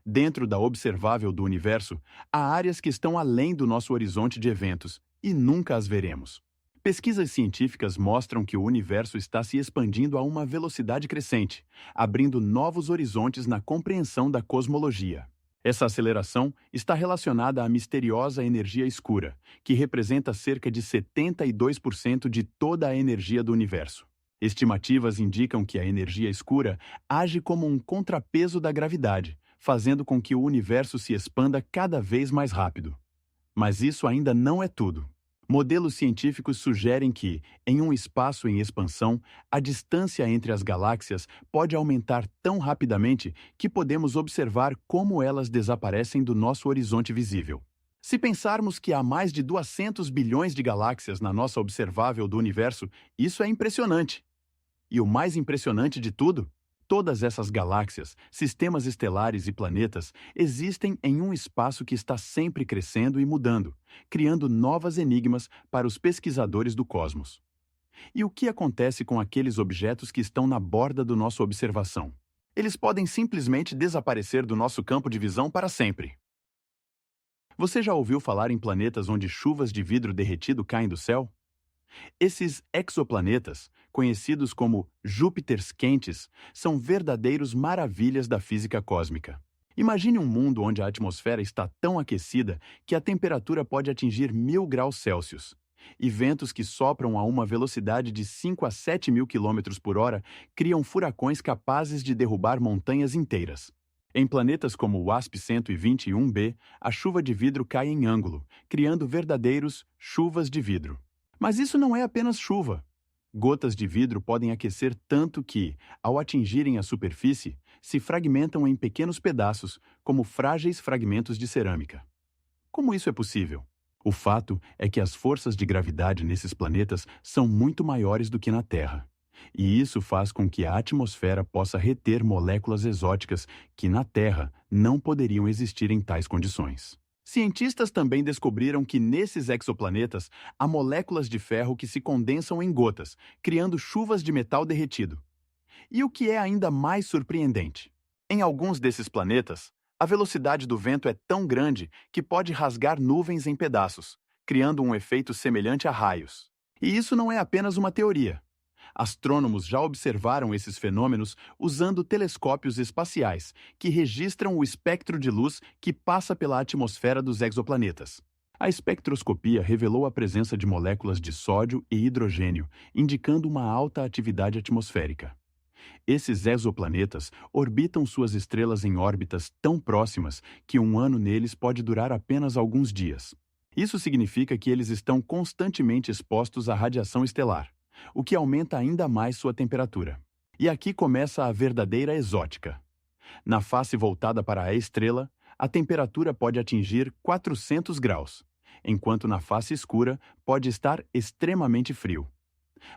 Dentro da observável do universo, há áreas que estão além do nosso horizonte de eventos e nunca as veremos. Pesquisas científicas mostram que o universo está se expandindo a uma velocidade crescente, abrindo novos horizontes na compreensão da cosmologia. Essa aceleração está relacionada à misteriosa energia escura, que representa cerca de 72% de toda a energia do universo. Estimativas indicam que a energia escura age como um contrapeso da gravidade, fazendo com que o universo se expanda cada vez mais rápido. Mas isso ainda não é tudo. Modelos científicos sugerem que, em um espaço em expansão, a distância entre as galáxias pode aumentar tão rapidamente que podemos observar como elas desaparecem do nosso horizonte visível. Se pensarmos que há mais de 200 bilhões de galáxias na nossa observável do universo, isso é impressionante. E o mais impressionante de tudo? Todas essas galáxias, sistemas estelares e planetas existem em um espaço que está sempre crescendo e mudando, criando novos enigmas para os pesquisadores do cosmos. E o que acontece com aqueles objetos que estão na borda da nossa observação? Eles podem simplesmente desaparecer do nosso campo de visão para sempre. Você já ouviu falar em planetas onde chuvas de vidro derretido caem do céu? Esses exoplanetas, conhecidos como Júpiters quentes, são verdadeiros maravilhas da física cósmica. Imagine um mundo onde a atmosfera está tão aquecida que a temperatura pode atingir 1000 graus Celsius, e ventos que sopram a uma velocidade de 5 a 7 mil quilômetros por hora criam furacões capazes de derrubar montanhas inteiras. Em planetas como o WASP-121b, a chuva de vidro cai em ângulo, criando verdadeiros chuvas de vidro. Mas isso não é apenas chuva. Gotas de vidro podem aquecer tanto que, ao atingirem a superfície, se fragmentam em pequenos pedaços, como frágeis fragmentos de cerâmica. Como isso é possível? O fato é que as forças de gravidade nesses planetas são muito maiores do que na Terra. E isso faz com que a atmosfera possa reter moléculas exóticas que, na Terra, não poderiam existir em tais condições. Cientistas também descobriram que nesses exoplanetas há moléculas de ferro que se condensam em gotas, criando chuvas de metal derretido. E o que é ainda mais surpreendente? Em alguns desses planetas, a velocidade do vento é tão grande que pode rasgar nuvens em pedaços, criando um efeito semelhante a raios. E isso não é apenas uma teoria. Astrônomos já observaram esses fenômenos usando telescópios espaciais, que registram o espectro de luz que passa pela atmosfera dos exoplanetas. A espectroscopia revelou a presença de moléculas de sódio e hidrogênio, indicando uma alta atividade atmosférica. Esses exoplanetas orbitam suas estrelas em órbitas tão próximas que um ano neles pode durar apenas alguns dias. Isso significa que eles estão constantemente expostos à radiação estelar, o que aumenta ainda mais sua temperatura. E aqui começa a verdadeira exótica. Na face voltada para a estrela, a temperatura pode atingir 400 graus, enquanto na face escura pode estar extremamente frio.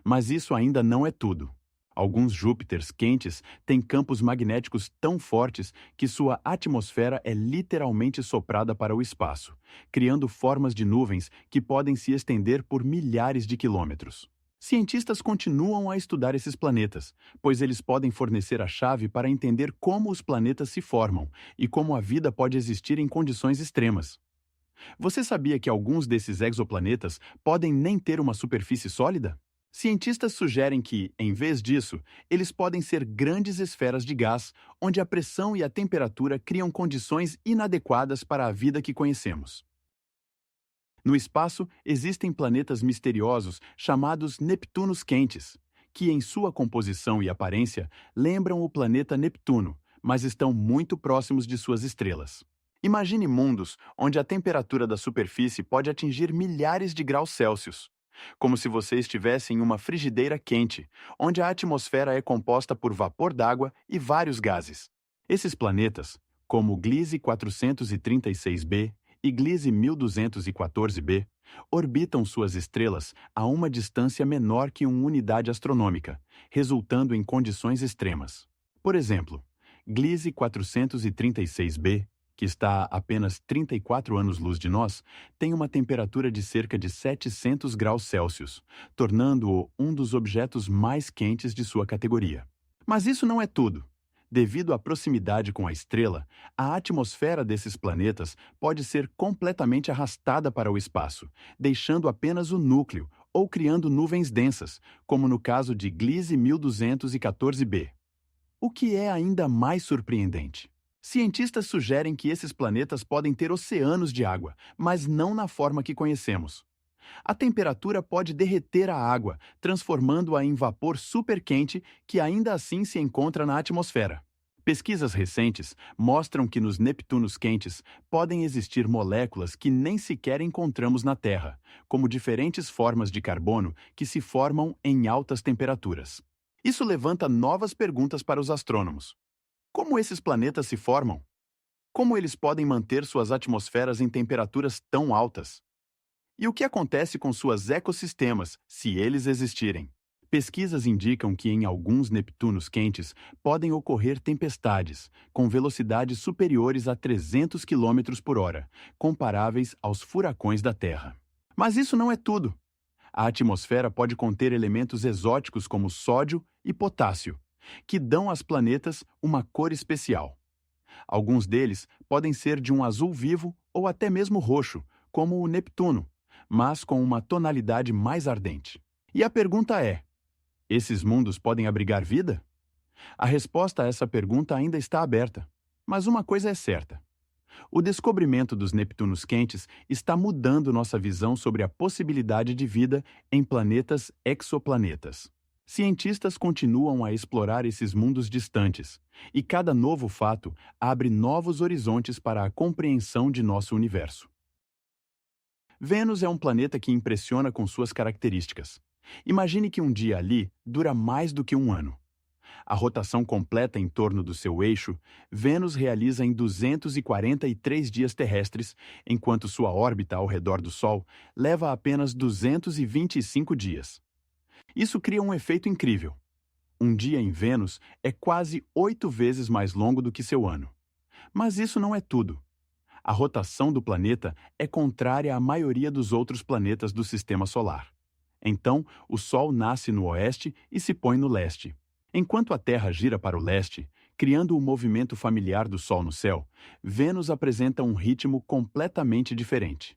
Mas isso ainda não é tudo. Alguns Júpiters quentes têm campos magnéticos tão fortes que sua atmosfera é literalmente soprada para o espaço, criando formas de nuvens que podem se estender por milhares de quilômetros. Cientistas continuam a estudar esses planetas, pois eles podem fornecer a chave para entender como os planetas se formam e como a vida pode existir em condições extremas. Você sabia que alguns desses exoplanetas podem nem ter uma superfície sólida? Cientistas sugerem que, em vez disso, eles podem ser grandes esferas de gás, onde a pressão e a temperatura criam condições inadequadas para a vida que conhecemos. No espaço, existem planetas misteriosos chamados Neptunos quentes, que em sua composição e aparência lembram o planeta Neptuno, mas estão muito próximos de suas estrelas. Imagine mundos onde a temperatura da superfície pode atingir milhares de graus Celsius, como se você estivesse em uma frigideira quente, onde a atmosfera é composta por vapor d'água e vários gases. Esses planetas, como Gliese 436b e Gliese 1214b, orbitam suas estrelas a uma distância menor que uma unidade astronômica, resultando em condições extremas. Por exemplo, Gliese 436b, que está a apenas 34 anos-luz de nós, tem uma temperatura de cerca de 700 graus Celsius, tornando-o um dos objetos mais quentes de sua categoria. Mas isso não é tudo. Devido à proximidade com a estrela, a atmosfera desses planetas pode ser completamente arrastada para o espaço, deixando apenas o núcleo ou criando nuvens densas, como no caso de Gliese 1214b. O que é ainda mais surpreendente? Cientistas sugerem que esses planetas podem ter oceanos de água, mas não na forma que conhecemos. A temperatura pode derreter a água, transformando-a em vapor superquente que ainda assim se encontra na atmosfera. Pesquisas recentes mostram que nos Neptunos quentes podem existir moléculas que nem sequer encontramos na Terra, como diferentes formas de carbono que se formam em altas temperaturas. Isso levanta novas perguntas para os astrônomos. Como esses planetas se formam? Como eles podem manter suas atmosferas em temperaturas tão altas? E o que acontece com seus ecossistemas, se eles existirem? Pesquisas indicam que em alguns Neptunos quentes podem ocorrer tempestades, com velocidades superiores a 300 km por hora, comparáveis aos furacões da Terra. Mas isso não é tudo. A atmosfera pode conter elementos exóticos como sódio e potássio, que dão aos planetas uma cor especial. Alguns deles podem ser de um azul vivo ou até mesmo roxo, como o Neptuno, mas com uma tonalidade mais ardente. E a pergunta é: esses mundos podem abrigar vida? A resposta a essa pergunta ainda está aberta, mas uma coisa é certa. O descobrimento dos Neptunos quentes está mudando nossa visão sobre a possibilidade de vida em planetas exoplanetas. Cientistas continuam a explorar esses mundos distantes, e cada novo fato abre novos horizontes para a compreensão de nosso universo. Vênus é um planeta que impressiona com suas características. Imagine que um dia ali dura mais do que um ano. A rotação completa em torno do seu eixo, Vênus realiza em 243 dias terrestres, enquanto sua órbita ao redor do Sol leva apenas 225 dias. Isso cria um efeito incrível. Um dia em Vênus é quase 8 vezes mais longo do que seu ano. Mas isso não é tudo. A rotação do planeta é contrária à maioria dos outros planetas do Sistema Solar. Então, o Sol nasce no oeste e se põe no leste. Enquanto a Terra gira para o leste, criando o movimento familiar do Sol no céu, Vênus apresenta um ritmo completamente diferente.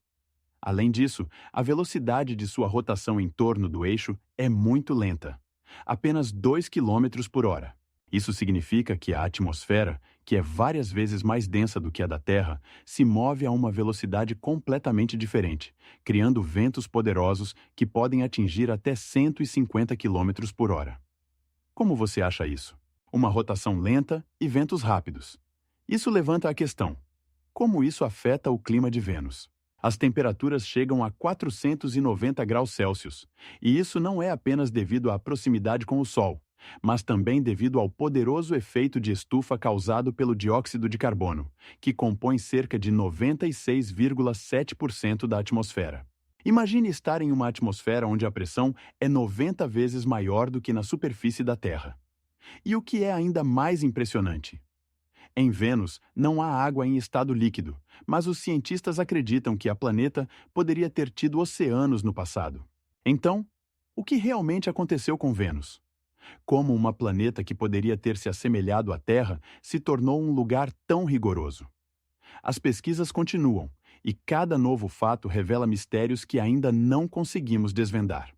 Além disso, a velocidade de sua rotação em torno do eixo é muito lenta, apenas 2 km por hora. Isso significa que a atmosfera, que é várias vezes mais densa do que a da Terra, se move a uma velocidade completamente diferente, criando ventos poderosos que podem atingir até 150 km por hora. Como você acha isso? Uma rotação lenta e ventos rápidos. Isso levanta a questão: como isso afeta o clima de Vênus? As temperaturas chegam a 490 graus Celsius, e isso não é apenas devido à proximidade com o Sol, mas também devido ao poderoso efeito de estufa causado pelo dióxido de carbono, que compõe cerca de 96,7% da atmosfera. Imagine estar em uma atmosfera onde a pressão é 90 vezes maior do que na superfície da Terra. E o que é ainda mais impressionante? Em Vênus, não há água em estado líquido, mas os cientistas acreditam que a planeta poderia ter tido oceanos no passado. Então, o que realmente aconteceu com Vênus? Como uma planeta que poderia ter se assemelhado à Terra se tornou um lugar tão rigoroso? As pesquisas continuam, e cada novo fato revela mistérios que ainda não conseguimos desvendar.